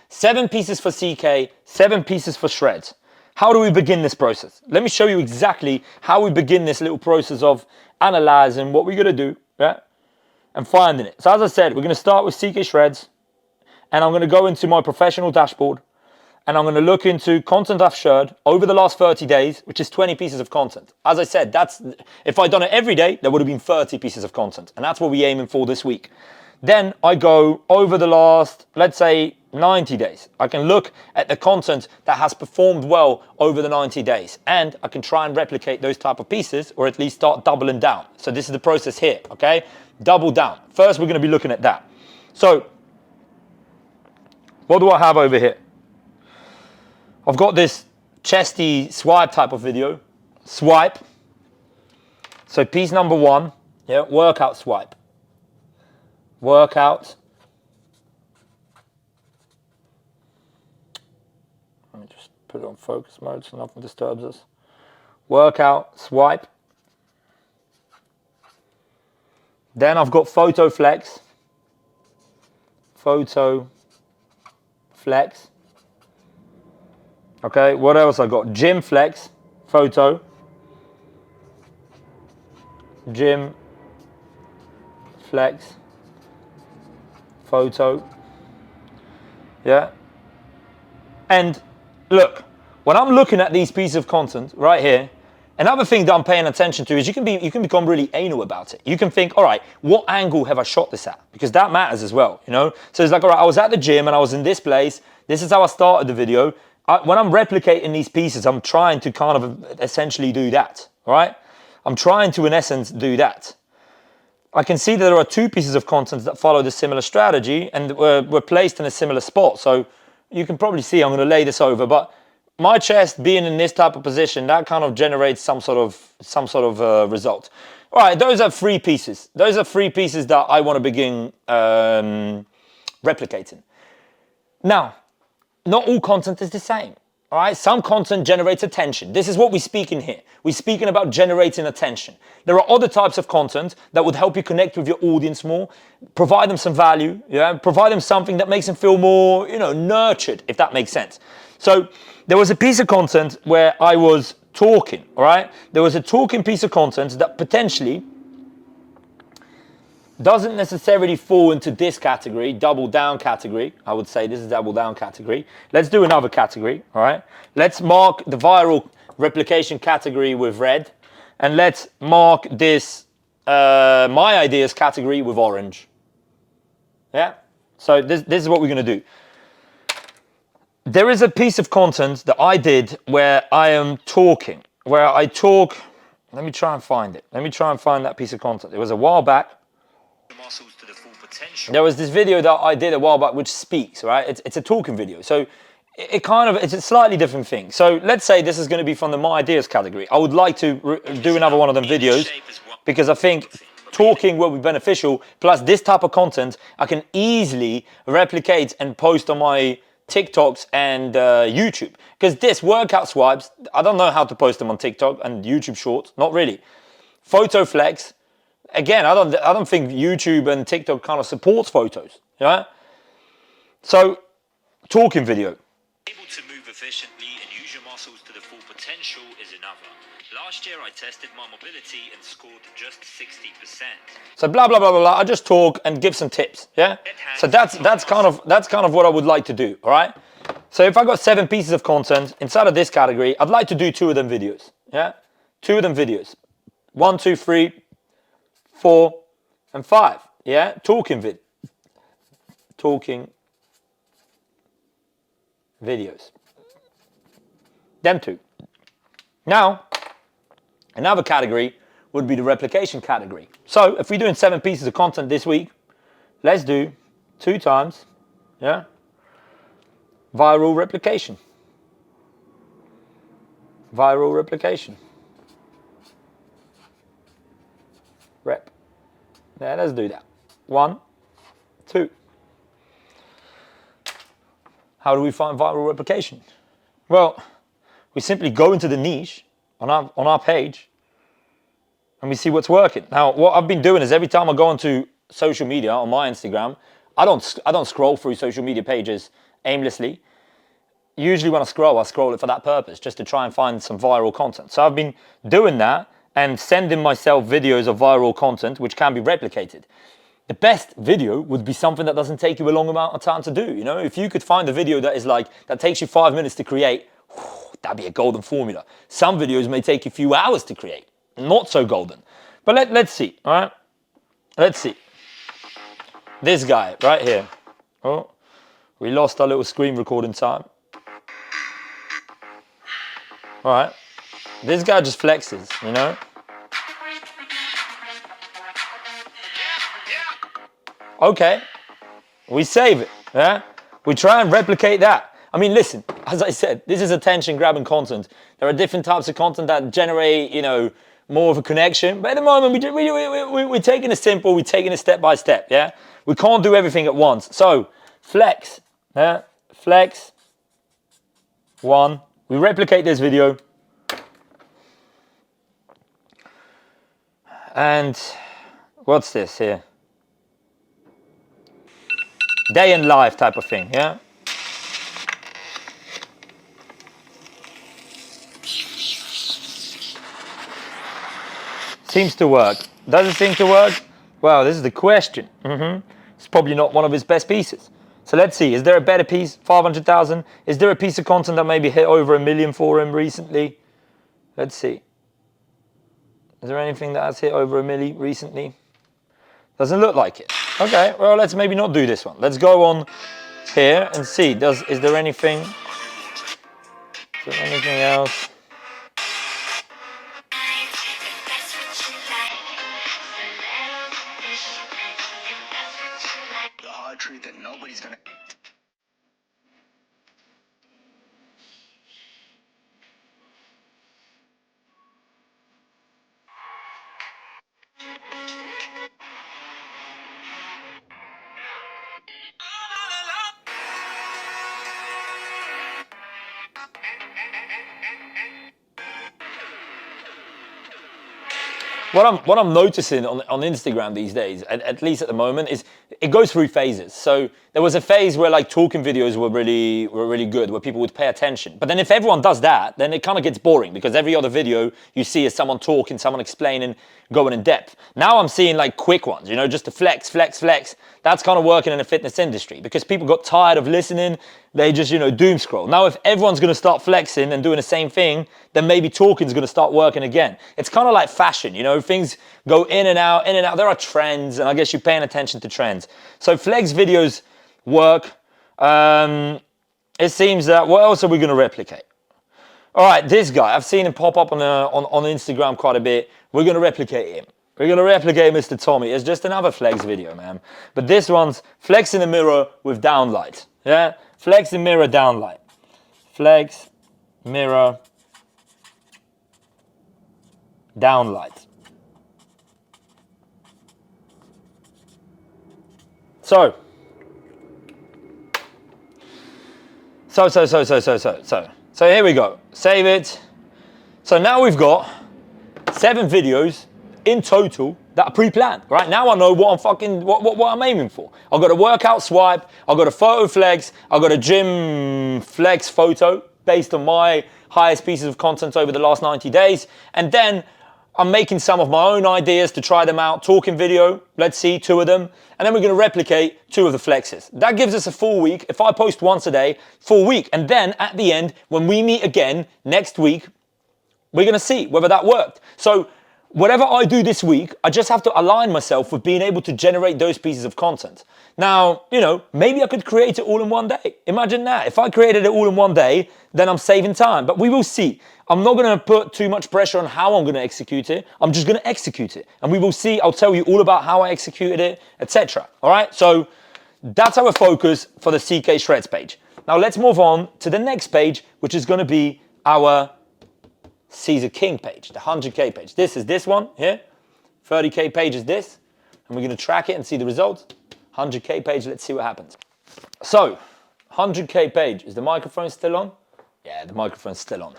7 pieces for CK, 7 pieces for shreds. How do we begin this process? Let me show you exactly how we begin this little process of analyzing what we're going to do, yeah, and finding it. So as I said, we're going to start with CK Shreds, and I'm going to go into my professional dashboard, and I'm going to look into content I've shared over the last 30 days, which is 20 pieces of content. As I said, if I'd done it every day, there would have been 30 pieces of content, and that's what we're aiming for this week. Then I go over the last, let's say, 90 days. I can look at the content that has performed well over the 90 days, and I can try and replicate those type of pieces, or at least start doubling down. So this is the process here, okay? Double down. First, we're going to be looking at that. So what do I have over here? I've got this chesty swipe type of video. Swipe. So piece number 1, yeah, workout swipe. Workout. Let me just put it on focus mode so nothing disturbs us. Workout swipe. Then I've got photo flex. Photo flex. Okay, what else I got? Gym flex, photo. Gym flex, photo. Yeah. And look, when I'm looking at these pieces of content right here, another thing that I'm paying attention to is you can become really anal about it. You can think, all right, what angle have I shot this at? Because that matters as well, So it's like, all right, I was at the gym and I was in this place. This is how I started the video. When I'm replicating these pieces, I'm trying to kind of essentially do that, all right? I'm trying to, in essence, do that. I can see that there are 2 pieces of content that follow the similar strategy and were placed in a similar spot. So you can probably see I'm going to lay this over, but my chest being in this type of position, that kind of generates some sort of result. All right, those are 3 pieces. Those are 3 pieces that I want to begin replicating. Now, not all content is the same. All right, some content generates attention. This is what we're speaking here. We're speaking about generating attention. There are other types of content that would help you connect with your audience more, provide them some value, yeah, provide them something that makes them feel more, nurtured, if that makes sense. So there was a piece of content where I was talking, all right? There was a talking piece of content that potentially doesn't necessarily fall into this category, double down category. I would say this is double down category. Let's do another category, all right? Let's mark the viral replication category with red, and let's mark this my ideas category with orange. Yeah? So this is what we're gonna do. There is a piece of content that I did where I am talking, where I talk, let me try and find it. Let me try and find that piece of content. It was a while back. There was this video that I did a while back which speaks, right? It's a talking video. So it's a slightly different thing. So let's say this is going to be from the My Ideas category. I would like to do another one of them videos because I think talking will be beneficial. Plus this type of content I can easily replicate and post on my TikToks and YouTube. Because this workout swipes, I don't know how to post them on TikTok and YouTube Shorts. Not really. Photo flex. Again, I don't think YouTube and TikTok kind of supports photos, right? So, talking video. Able to move efficiently and use your muscles to the full potential is another. Last year I tested my mobility and scored just 60%. So blah blah blah blah blah. I just talk and give some tips, yeah. So that's kind of what I would like to do, all right? So if I got 7 pieces of content inside of this category, I'd like to do 2 of them videos, yeah. 2 of them videos. 1, 2, 3. 4 and 5, yeah? Talking videos. Them 2. Now, another category would be the replication category. So, if we're doing 7 pieces of content this week, let's do 2 times, yeah? Viral replication. Viral replication. Rep. Yeah, let's do that. 1, 2. How do we find viral replication? Well, we simply go into the niche on our page and we see what's working. Now, what I've been doing is every time I go onto social media on my Instagram, I don't scroll through social media pages aimlessly. Usually when I scroll it for that purpose, just to try and find some viral content. So I've been doing that and sending myself videos of viral content which can be replicated. The best video would be something that doesn't take you a long amount of time to do. You know, if you could find a video that takes you 5 minutes to create, that'd be a golden formula. Some videos may take you a few hours to create, not so golden. But let's see, all right? Let's see. This guy right here. Oh, we lost our little screen recording time. All right. This guy just flexes, you know? Okay, we save it, yeah? We try and replicate that. I mean, listen, as I said, this is attention-grabbing content. There are different types of content that generate, you know, more of a connection. But at the moment, we're taking it simple, we're taking it step by step, yeah? We can't do everything at once. So, flex, yeah? Flex, 1. We replicate this video. And what's this here? Day in life type of thing, yeah? Seems to work. Does it seem to work? Well, this is the question. It's probably not one of his best pieces. So let's see, is there a better piece? 500,000? Is there a piece of content that maybe hit over 1 million for him recently? Let's see. Is there anything that has hit over 1 million recently? Doesn't look like it. Okay, well, let's maybe not do this one. Let's go on here and see. Is there anything? Is there anything else? The hard truth that nobody's gonna. what I'm noticing on Instagram these days, at least at the moment, is it goes through phases. So there was a phase where like talking videos were really good, where people would pay attention. But then if everyone does that, then it kind of gets boring, because every other video you see is someone talking, someone explaining, going in depth. Now I'm seeing like quick ones, you know, just to flex. That's kind of working in the fitness industry, because people got tired of listening. They just, you know, doom scroll. Now, if everyone's going to start flexing and doing the same thing, then maybe talking is going to start working again. It's kind of like fashion, you know, things go in and out. There are trends, and I guess you're paying attention to trends. So flex videos work. It seems that, what else are we going to replicate? All right, this guy, I've seen him pop up on Instagram quite a bit. We're going to replicate him. We're going to replicate Mr. Tommy. It's just another flex video, man. But this one's flex in the mirror with downlight. Yeah? Flex in mirror, downlight. Flex, mirror, downlight. So here we go. Save it. So now we've got 7 videos in total that are pre-planned. Right now I know what I'm aiming for. I've got a workout swipe, I've got a photo flex, I've got a gym flex photo based on my highest pieces of content over the last 90 days. And then I'm making some of my own ideas to try them out. Talking video, let's see, 2 of them. And then we're going to replicate 2 of the flexes. That gives us a full week. If I post once a day, full week. And then at the end, when we meet again next week, we're going to see whether that worked. So whatever I do this week, I just have to align myself with being able to generate those pieces of content. Now, you know, maybe I could create it all in one day. Imagine that. If I created it all in one day, then I'm saving time. But we will see. I'm not going to put too much pressure on how I'm going to execute it. I'm just going to execute it. And we will see. I'll tell you all about how I executed it, etc. All right? So that's our focus for the CK Shreds page. Now let's move on to the next page, which is going to be our Caesar King page, the 100K page. This is this one here. 30K page is this. And we're going to track it and see the results. 100K page, let's see what happens. So, 100K page. Is the microphone still on? Yeah, the microphone's still on.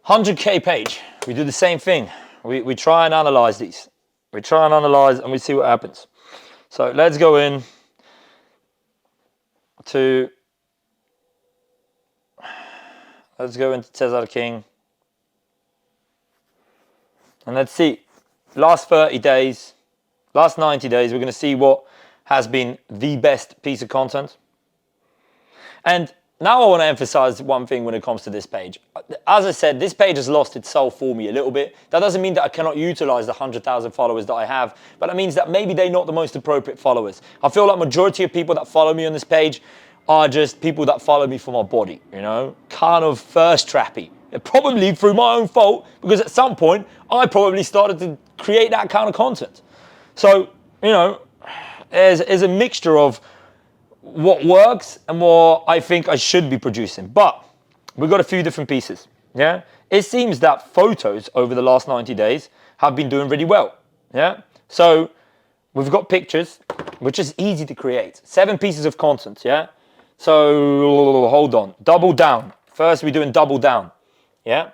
100K page. We do the same thing. We try and analyze these. We try and analyze and we see what happens. So, let's go in to... Let's go into Caesar King. And let's see. Last 30 days, last 90 days, we're going to see what has been the best piece of content. And now I want to emphasize one thing when it comes to this page. As I said, this page has lost its soul for me a little bit. That doesn't mean that I cannot utilize the 100,000 followers that I have, but it means that maybe they're not the most appropriate followers. I feel like majority of people that follow me on this page are just people that follow me for my body, you know, kind of thirst trappy. Probably through my own fault, because at some point I probably started to create that kind of content. So, you know, there's a mixture of what works and what I think I should be producing. But we've got a few different pieces, yeah? It seems that photos over the last 90 days have been doing really well, yeah? So we've got pictures, which is easy to create. 7 pieces of content, yeah? So hold on, double down. First we're doing double down, yeah?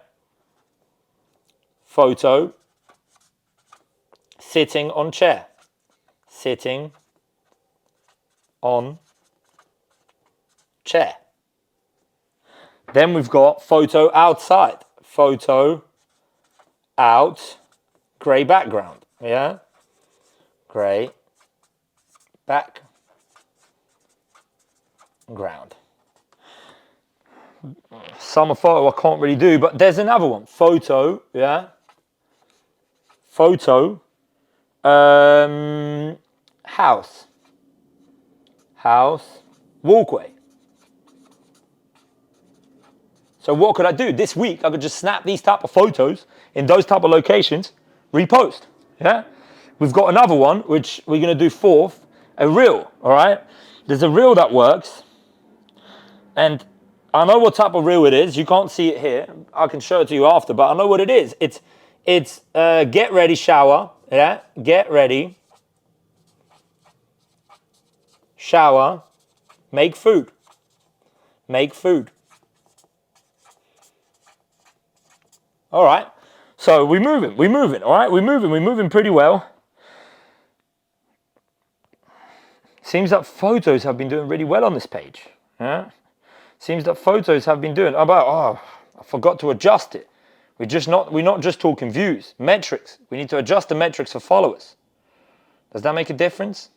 Photo, sitting on chair, sitting on chair. Then we've got photo outside, photo out, grey background, yeah? Grey background. Summer photo I can't really do, but there's another one. Photo, yeah? Photo, house, walkway. So what could I do? This week I could just snap these type of photos in those type of locations, repost, yeah? We've got another one, which we're gonna do fourth, a reel, all right? There's a reel that works, and I know what type of reel it is. You can't see it here. I can show it to you after, but I know what it is. It's get ready, shower, yeah? Get ready, shower, make food, make food. All right, So we're moving, all right? We're moving pretty well. Seems that photos have been doing really well on this page. Yeah? Seems that photos have been doing, I forgot to adjust it. We're not just talking views, metrics. We need to adjust the metrics for followers. Does that make a difference?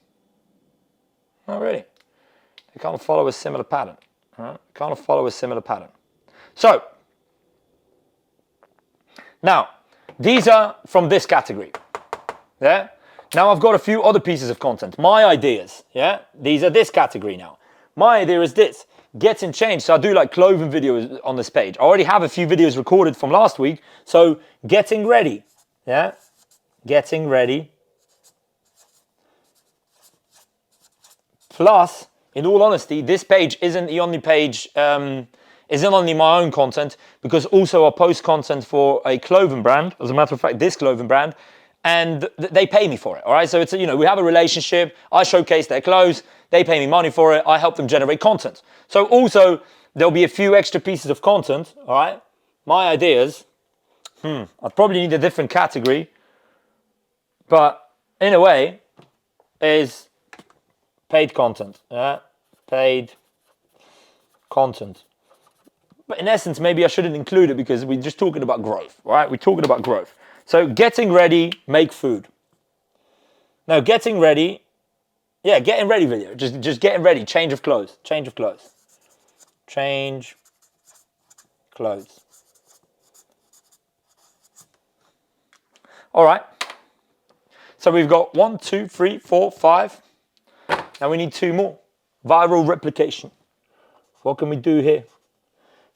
Not really. They kind of follow a similar pattern. Right? Kind of follow a similar pattern. So, now, these are from this category. Yeah? Now I've got a few other pieces of content. My ideas, yeah? These are this category now. My idea is this, getting changed. So I do like clothing videos on this page. I already have a few videos recorded from last week. So getting ready, yeah? Getting ready. Plus, in all honesty, this page isn't the only page, isn't only my own content, because also I post content for a clothing brand, as a matter of fact, this clothing brand, and they pay me for it, all right? So it's, we have a relationship, I showcase their clothes, they pay me money for it, I help them generate content. So also, there'll be a few extra pieces of content, all right? My ideas, I'd probably need a different category, but in a way, is paid content, yeah? Paid content. But in essence, maybe I shouldn't include it because we're just talking about growth, right? We're talking about growth. So getting ready, make food. Now getting ready, yeah, getting ready video. Just getting ready, change of clothes, change of clothes. Change clothes. All right. So we've got 1, 2, 3, 4, 5. Now we need 2 more. Viral replication. What can we do here?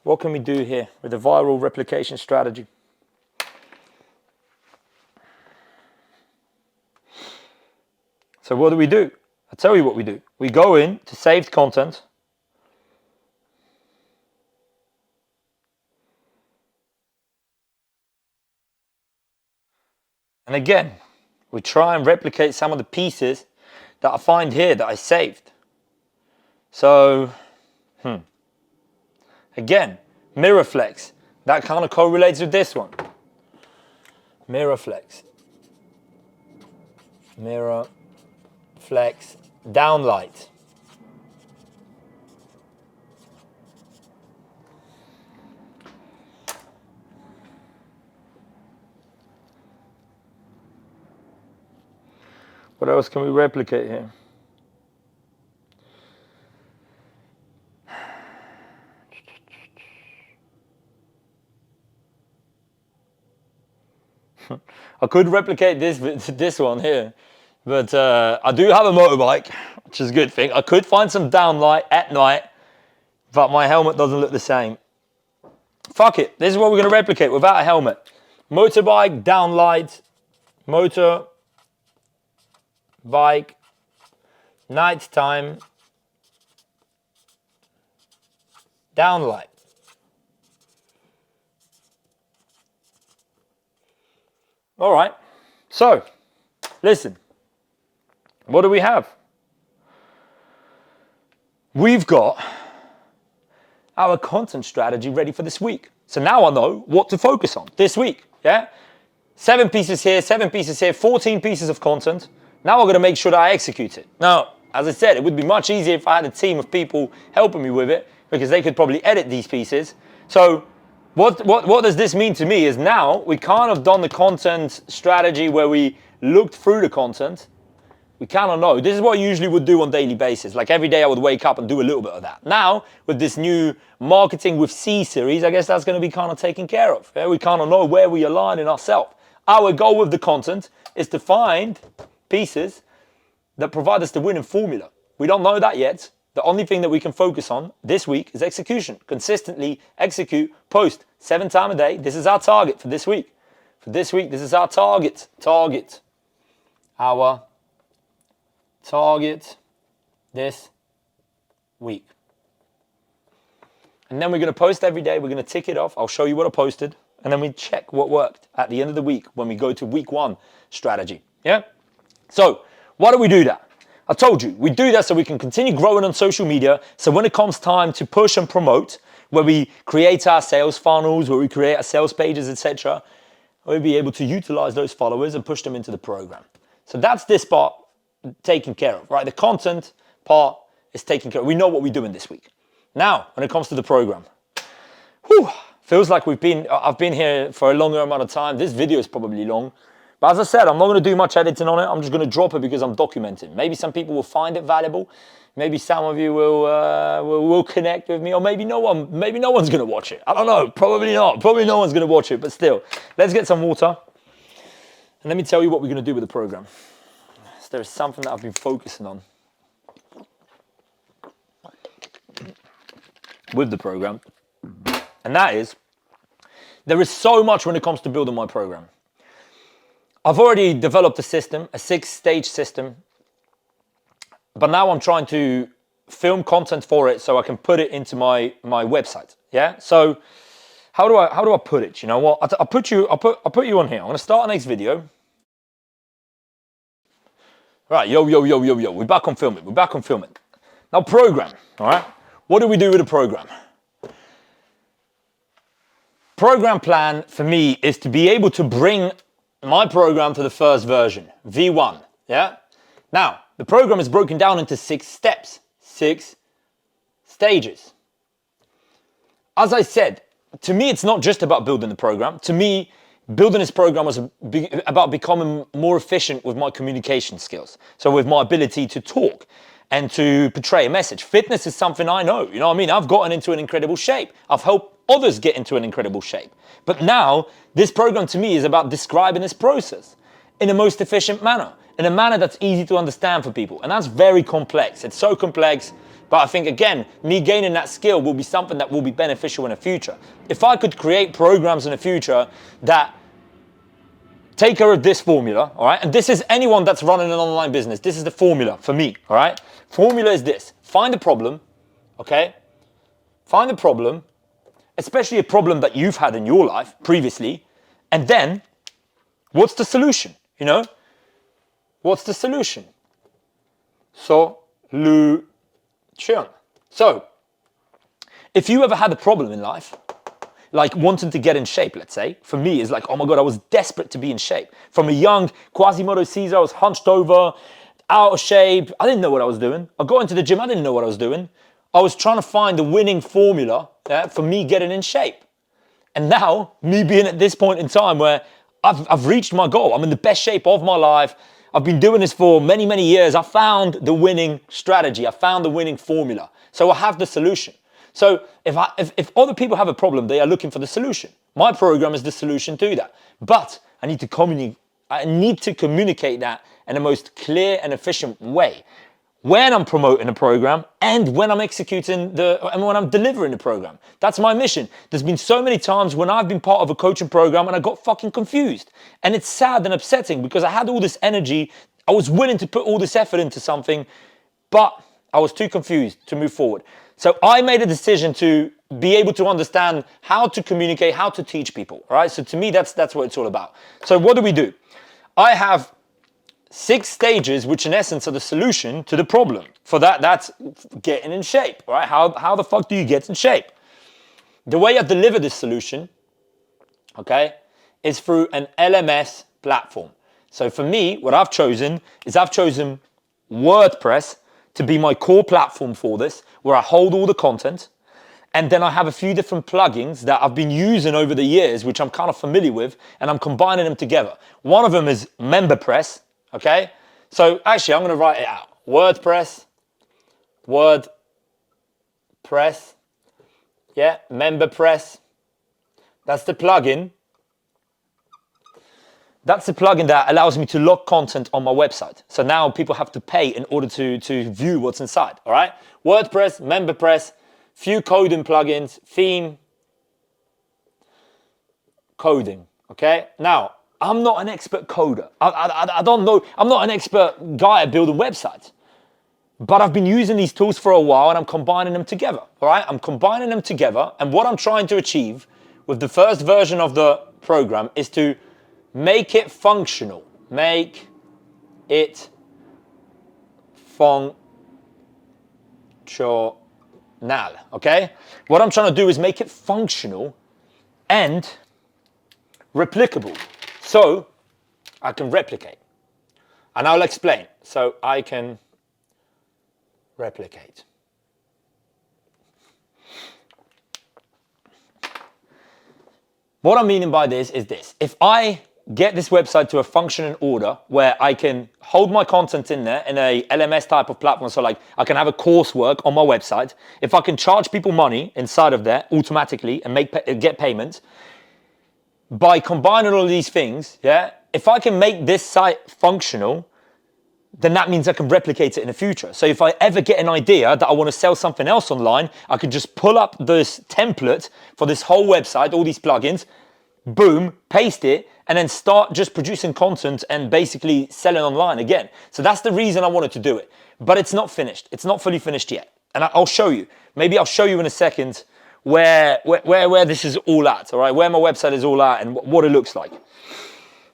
What can we do here with the viral replication strategy? So what do? I'll tell you what we do. We go in to saved content. And again, we try and replicate some of the pieces that I find here that I saved. So, again, mirror flex. That kind of correlates with this one. Mirror flex. Mirror flex. Downlight. What else can we replicate here? I could replicate this one here, but I do have a motorbike, which is a good thing. I could find some downlight at night, but my helmet doesn't look the same. Fuck it, this is what we're going to replicate without a helmet. Motorbike, downlight, motorbike, nighttime, downlight. All right, so listen, what do we have? We've got our content strategy ready for this week. So now I know what to focus on this week, yeah? 7 pieces here, 7 pieces here, 14 pieces of content. Now I'm gonna make sure that I execute it. Now, as I said, it would be much easier if I had a team of people helping me with it because they could probably edit these pieces. So what does this mean to me is now we kind of done the content strategy where we looked through the content. We kind of know. This is what I usually would do on a daily basis. Like every day I would wake up and do a little bit of that. Now, with this new Marketing with C series, I guess that's going to be kind of taken care of. Yeah? We kind of know where we align in ourselves. Our goal with the content is to find pieces that provide us the winning formula. We don't know that yet. The only thing that we can focus on this week is execution. Consistently execute, post 7 times a day. This is our target for this week. For this week, this is our target. Our target this week. And then we're going to post every day. We're going to tick it off. I'll show you what I posted. And then we check what worked at the end of the week when we go to week 1 strategy. Yeah? So, why do we do that? I told you, we do that so we can continue growing on social media. So when it comes time to push and promote, where we create our sales funnels, where we create our sales pages, etc., we'll be able to utilize those followers and push them into the program. So that's this part taken care of, right? The content part is taken care of. We know what we're doing this week. Now, when it comes to the program, feels like I've been here for a longer amount of time. This video is probably long. But as I said, I'm not going to do much editing on it. I'm just going to drop it because I'm documenting. Maybe some people will find it valuable. Maybe some of you will connect with me, or maybe no one. Maybe no one's going to watch it. I don't know. Probably not. Probably no one's going to watch it. But still, let's get some water. And let me tell you what we're going to do with the program. So there's something that I've been focusing on with the program. And that is, there is so much when it comes to building my program. I've already developed a system, a 6-stage system, but now I'm trying to film content for it so I can put it into my website. Yeah. So how do I put it? You know what? I'll put you on here. I'm gonna start the next video. Right, yo. We're back on filming. Now program. All right. What do we do with the program? Program plan for me is to be able to bring my program to the first version, V1, yeah? Now, the program is broken down into 6 steps, 6 stages. As I said, to me, it's not just about building the program. To me, building this program was about becoming more efficient with my communication skills. So with my ability to talk and to portray a message. Fitness is something I know, you know what I mean? I've gotten into an incredible shape. I've helped others get into an incredible shape. But now, this program to me is about describing this process in the most efficient manner, in a manner that's easy to understand for people. And that's very complex. It's so complex, but I think, again, me gaining that skill will be something that will be beneficial in the future. If I could create programs in the future that take care of this formula, all right? And this is anyone that's running an online business. This is the formula for me, all right? Formula is this. Find a problem, okay? Find a problem, especially a problem that you've had in your life previously, and then what's the solution, you know? What's the solution? Solution. So, if you ever had a problem in life, like wanting to get in shape, let's say, for me is like, oh my God, I was desperate to be in shape. From a young Quasimodo Caesar, I was hunched over, out of shape. I didn't know what I was doing. I got into the gym, I didn't know what I was doing. I was trying to find the winning formula for me getting in shape. And now, me being at this point in time where I've reached my goal, I'm in the best shape of my life, I've been doing this for many, many years, I found the winning strategy, I found the winning formula. So I have the solution. So if other people have a problem, they are looking for the solution. My program is the solution to that. But I need to communicate that in the most clear and efficient way when I'm promoting a program and when I'm executing and when I'm delivering the program. That's my mission. There's been so many times when I've been part of a coaching program and I got fucking confused. And it's sad and upsetting because I had all this energy. I was willing to put all this effort into something, but I was too confused to move forward. So I made a decision to be able to understand how to communicate, how to teach people, all right? So to me, that's what it's all about. So what do? I have 6 stages, which in essence are the solution to the problem. For that, that's getting in shape, all right? How the fuck do you get in shape? The way I deliver this solution, okay, is through an LMS platform. So for me, what I've chosen WordPress to be my core platform for this, where I hold all the content. And then I have a few different plugins that I've been using over the years, which I'm kind of familiar with, and I'm combining them together. One of them is MemberPress, okay? So actually, I'm gonna write it out. WordPress, yeah, MemberPress. That's the plugin. That's the plugin that allows me to lock content on my website. So now people have to pay in order to view what's inside, all right? WordPress, MemberPress, few coding plugins, theme, coding, okay? Now, I'm not an expert coder. I don't know, I'm not an expert guy at building websites. But I've been using these tools for a while and I'm combining them together, all right? I'm combining them together, and what I'm trying to achieve with the first version of the program is to make it functional. Make it functional, okay? What I'm trying to do is make it functional and replicable. So I can replicate. And I'll explain. So I can replicate. What I'm meaning by this is this. If I get this website to a functioning order where I can hold my content in there in a LMS type of platform, so like I can have a coursework on my website, if I can charge people money inside of there automatically and get payments, by combining all these things, yeah, if I can make this site functional, then that means I can replicate it in the future. So if I ever get an idea that I want to sell something else online, I can just pull up this template for this whole website, all these plugins, boom, paste it, and then start just producing content and basically selling online again. So that's the reason I wanted to do it. But it's not finished. It's not fully finished yet. And I'll show you. Maybe I'll show you in a second where this is all at, all right? Where my website is all at and what it looks like.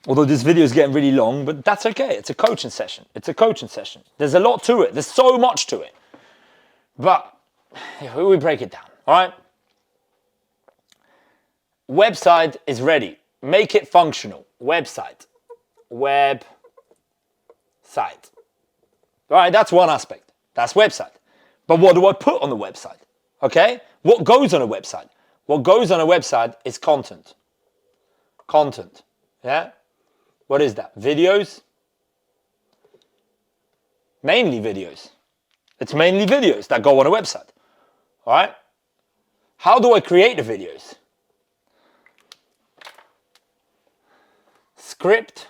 Although this video is getting really long, but that's okay. It's a coaching session. It's a coaching session. There's a lot to it. There's so much to it. But we break it down, all right? Website is ready. Make it functional. Website. Web site. All right, that's one aspect. That's website. But what do I put on the website? Okay? What goes on a website? What goes on a website is content. Content. Yeah? What is that? Videos? Mainly videos. It's mainly videos that go on a website. All right? How do I create the videos? Script,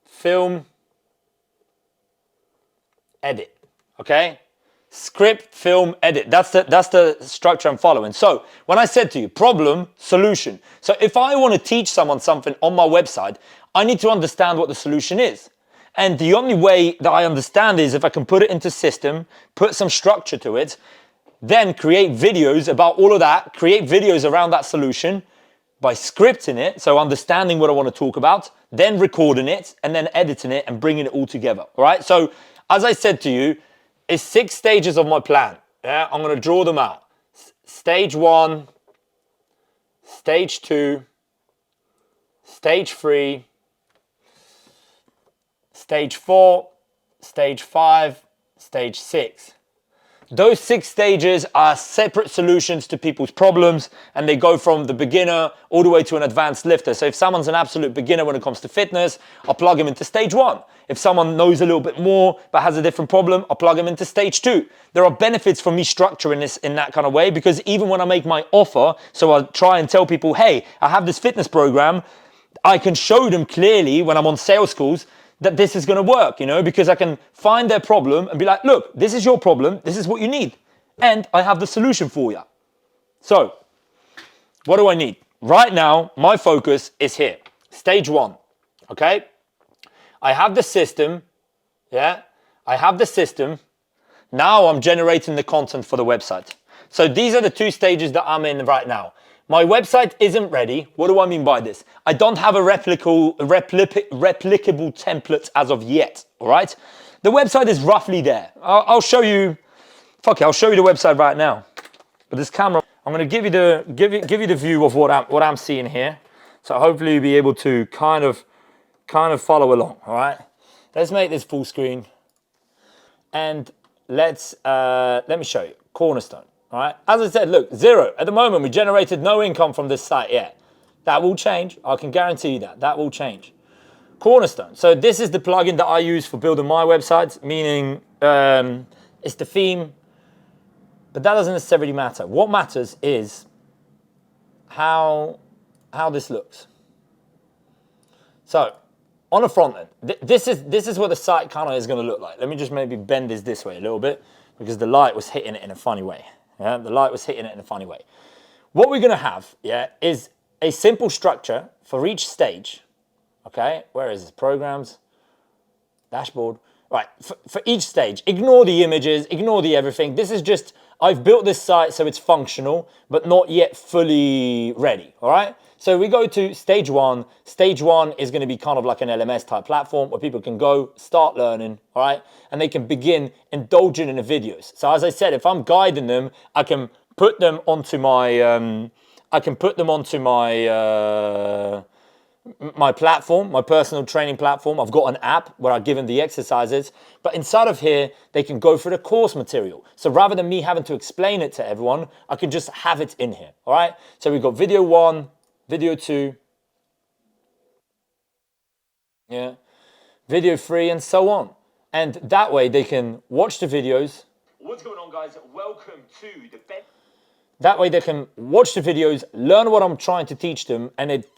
film, edit. Okay? Script, film, edit. That's the structure I'm following. So when I said to you, problem, solution. So if I want to teach someone something on my website, I need to understand what the solution is. And the only way that I understand is if I can put it into system, put some structure to it, then create videos about all of that, create videos around that solution by scripting it, so understanding what I want to talk about, then recording it, and then editing it and bringing it all together. All right? So as I said to you, it's 6 stages of my plan. Yeah, I'm going to draw them out. Stage 1, stage 2, stage 3, stage 4, stage 5, stage 6. Those 6 stages are separate solutions to people's problems, and they go from the beginner all the way to an advanced lifter. So if someone's an absolute beginner when it comes to fitness, I'll plug them into stage 1. If someone knows a little bit more but has a different problem, I'll plug them into stage 2. There are benefits from me structuring this in that kind of way, because even when I make my offer, so I try and tell people, hey, I have this fitness program, I can show them clearly when I'm on sales calls that this is going to work, you know, because I can find their problem and be like, look, this is your problem, this is what you need, and I have the solution for you. So, what do I need? Right now, my focus is here. Stage 1, okay? I have the system, yeah? I have the system. Now I'm generating the content for the website. So these are the 2 stages that I'm in right now. My website isn't ready. What do I mean by this? I don't have a replicable template as of yet, all right? The website is roughly there. I'll show you, I'll show you the website right now. But this camera, I'm gonna give you the view of what I'm seeing here. So hopefully you'll be able to kind of follow along, all right? Let's make this full screen. And let me show you, cornerstone. All right. As I said, look, 0. At the moment, we generated no income from this site yet. That will change. I can guarantee you that. That will change. Cornerstone. So this is the plugin that I use for building my websites, meaning it's the theme, but that doesn't necessarily matter. What matters is how this looks. So on the front end, this is what the site kind of is going to look like. Let me just maybe bend this way a little bit because the light was hitting it in a funny way. Yeah, the light was hitting it in a funny way. What we're going to have, yeah, is a simple structure for each stage. Okay, where is this? Programs, dashboard. Right, for each stage, ignore the images, ignore the everything. This is just, I've built this site so it's functional, but not yet fully ready, all right? So we go to stage 1. Stage 1 is going to be kind of like an LMS type platform where people can go, start learning, all right? And they can begin indulging in the videos. So as I said, if I'm guiding them, I can put them onto my I can put them onto my my platform, my personal training platform. I've got an app where I give them the exercises, but inside of here, they can go through the course material. So rather than me having to explain it to everyone, I can just have it in here, all right? So we've got video 1, video 2, yeah, video 3, and so on. And that way they can watch the videos. What's going on, guys? Welcome to the That way they can watch the videos, learn what I'm trying to teach them, and it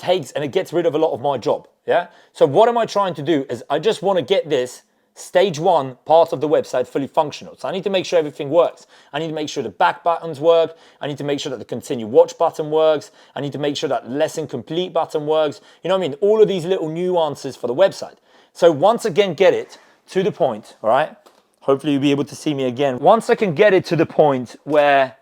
gets rid of a lot of my job, yeah? So what am I trying to do is I just want to get this stage 1 part of the website fully functional. So I need to make sure everything works. I need to make sure the back buttons work. I need to make sure that the continue watch button works. I need to make sure that lesson complete button works. You know what I mean? All of these little nuances for the website. So once again, get it to the point, all right? Hopefully you'll be able to see me again. Once I can get it to the point where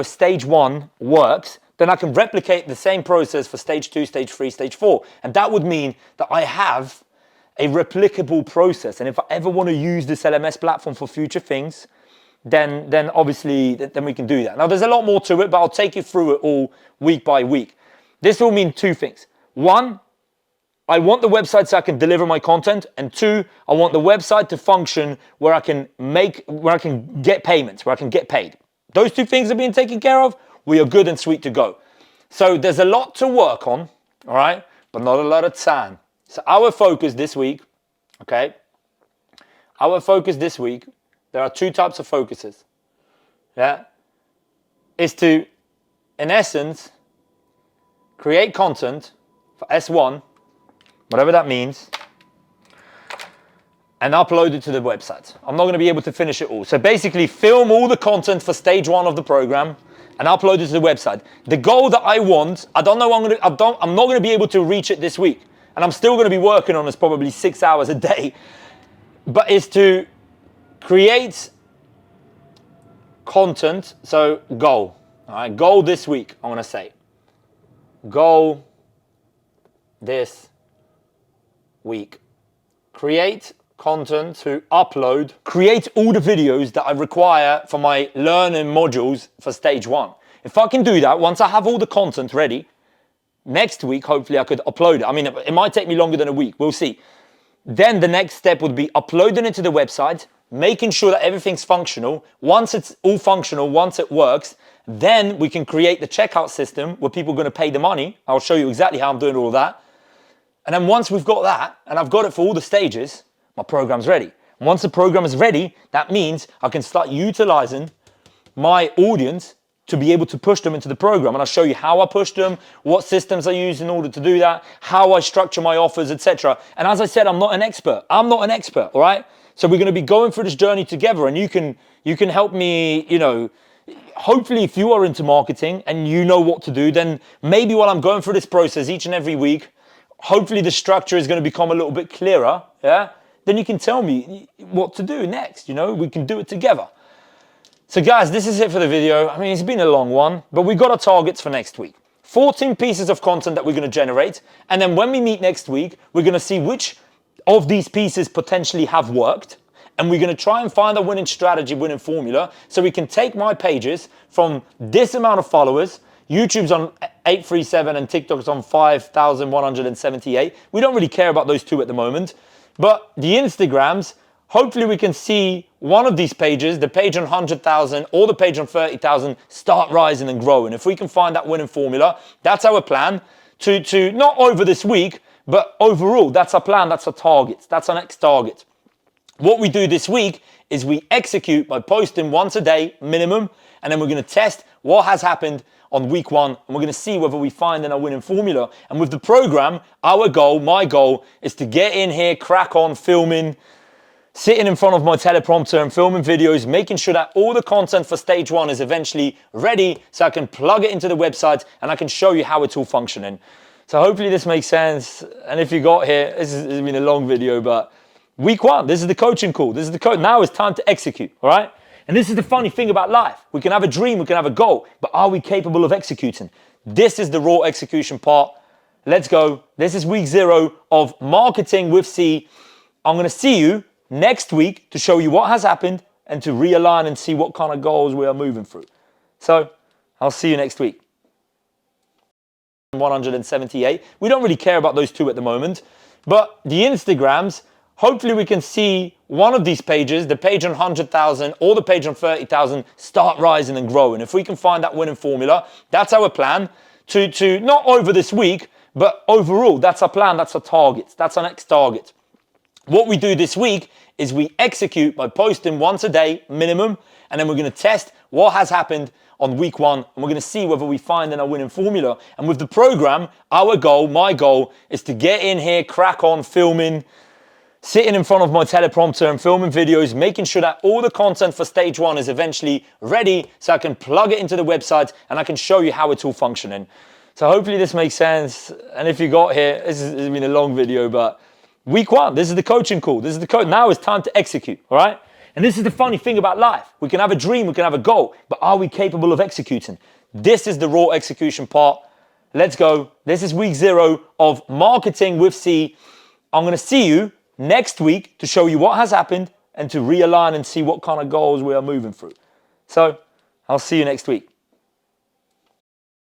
stage 1 works, then I can replicate the same process for stage 2, stage 3, stage 4. And that would mean that I have a replicable process. And if I ever want to use this LMS platform for future things, then obviously then we can do that. Now there's a lot more to it, but I'll take you through it all week by week. This will mean 2 things. 1, I want the website so I can deliver my content, and 2, I want the website to function where I can get payments, where I can get paid. Those 2 things are being taken care of. We are good and sweet to go. So there's a lot to work on, all right, but not a lot of time. So our focus this week, okay, there are 2 types of focuses, yeah, is to, in essence, create content for S1, whatever that means, and upload it to the website. I'm not going to be able to finish it all. So basically film all the content for stage 1 of the program and upload it to the website. The goal that I want, I'm not going to be able to reach it this week. And I'm still going to be working on this probably 6 hours a day, but is to create content. So goal, all right, goal this week, I'm going to say. Goal this week. Create content to upload, create all the videos that I require for my learning modules for stage 1. If I can do that, once I have all the content ready, next week, hopefully I could upload it. I mean, it might take me longer than a week. We'll see. Then the next step would be uploading it to the website, making sure that everything's functional. Once it's all functional, once it works, then we can create the checkout system where people are going to pay the money. I'll show you exactly how I'm doing all of that. And then once we've got that, and I've got it for all the stages, my program's ready. And once the program is ready, that means I can start utilizing my audience to be able to push them into the program. And I'll show you how I push them, what systems I use in order to do that, how I structure my offers, etc. And as I said, I'm not an expert, all right? So we're going to be going through this journey together, and you can help me, you know, hopefully if you are into marketing and you know what to do, then maybe while I'm going through this process each and every week, hopefully the structure is going to become a little bit clearer, yeah? Then you can tell me what to do next, you know? We can do it together. So guys, this is it for the video. I mean, it's been a long one, but we got our targets for next week. 14 pieces of content that we're going to generate. And then when we meet next week, we're going to see which of these pieces potentially have worked. And we're going to try and find a winning strategy, winning formula, so we can take my pages from this amount of followers. YouTube's on 837 and TikTok's on 5,178. We don't really care about those 2 at the moment. But the Instagrams, hopefully we can see one of these pages, the page on 100,000 or the page on 30,000, start rising and growing. If we can find that winning formula, that's our plan to not over this week, but overall, that's our plan, that's our target, that's our next target. What we do this week is we execute by posting once a day minimum, and then we're going to test what has happened on week 1, and we're going to see whether we find in our winning formula. And with the program, our goal, my goal, is to get in here, crack on filming, sitting in front of my teleprompter and filming videos, making sure that all the content for stage 1 is eventually ready so I can plug it into the website and I can show you how it's all functioning. So hopefully this makes sense. And if you got here, this has been a long video, but week 1, this is the coaching call. This is the code. Now it's time to execute, all right? And this is the funny thing about life. We can have a dream, we can have a goal, but are we capable of executing? This is the raw execution part. Let's go. This is week 0 of Marketing with C. I'm going to see you next week to show you what has happened and to realign and see what kind of goals we are moving through. So I'll see you next week. 178. We don't really care about those two at the moment, but the Instagrams, hopefully we can see one of these pages, the page on 100,000 or the page on 30,000, start rising and growing. If we can find that winning formula, that's our plan to not over this week, but overall, that's our plan, that's our target, that's our next target. What we do this week is we execute by posting once a day minimum, and then we're going to test what has happened on week 1, and we're going to see whether we find in our winning formula. And with the program, our goal, my goal, is to get in here, crack on filming, sitting in front of my teleprompter and filming videos, making sure that all the content for stage 1 is eventually ready so I can plug it into the website and I can show you how it's all functioning. So hopefully this makes sense. And if you got here, this has been a long video, but week 1, this is the coaching call. This is the code. Now it's time to execute, all right? And this is the funny thing about life. We can have a dream, we can have a goal, but are we capable of executing? This is the raw execution part. Let's go. This is week 0 of Marketing with C. I'm going to see you next week to show you what has happened and to realign and see what kind of goals we are moving through. So I'll see you next week.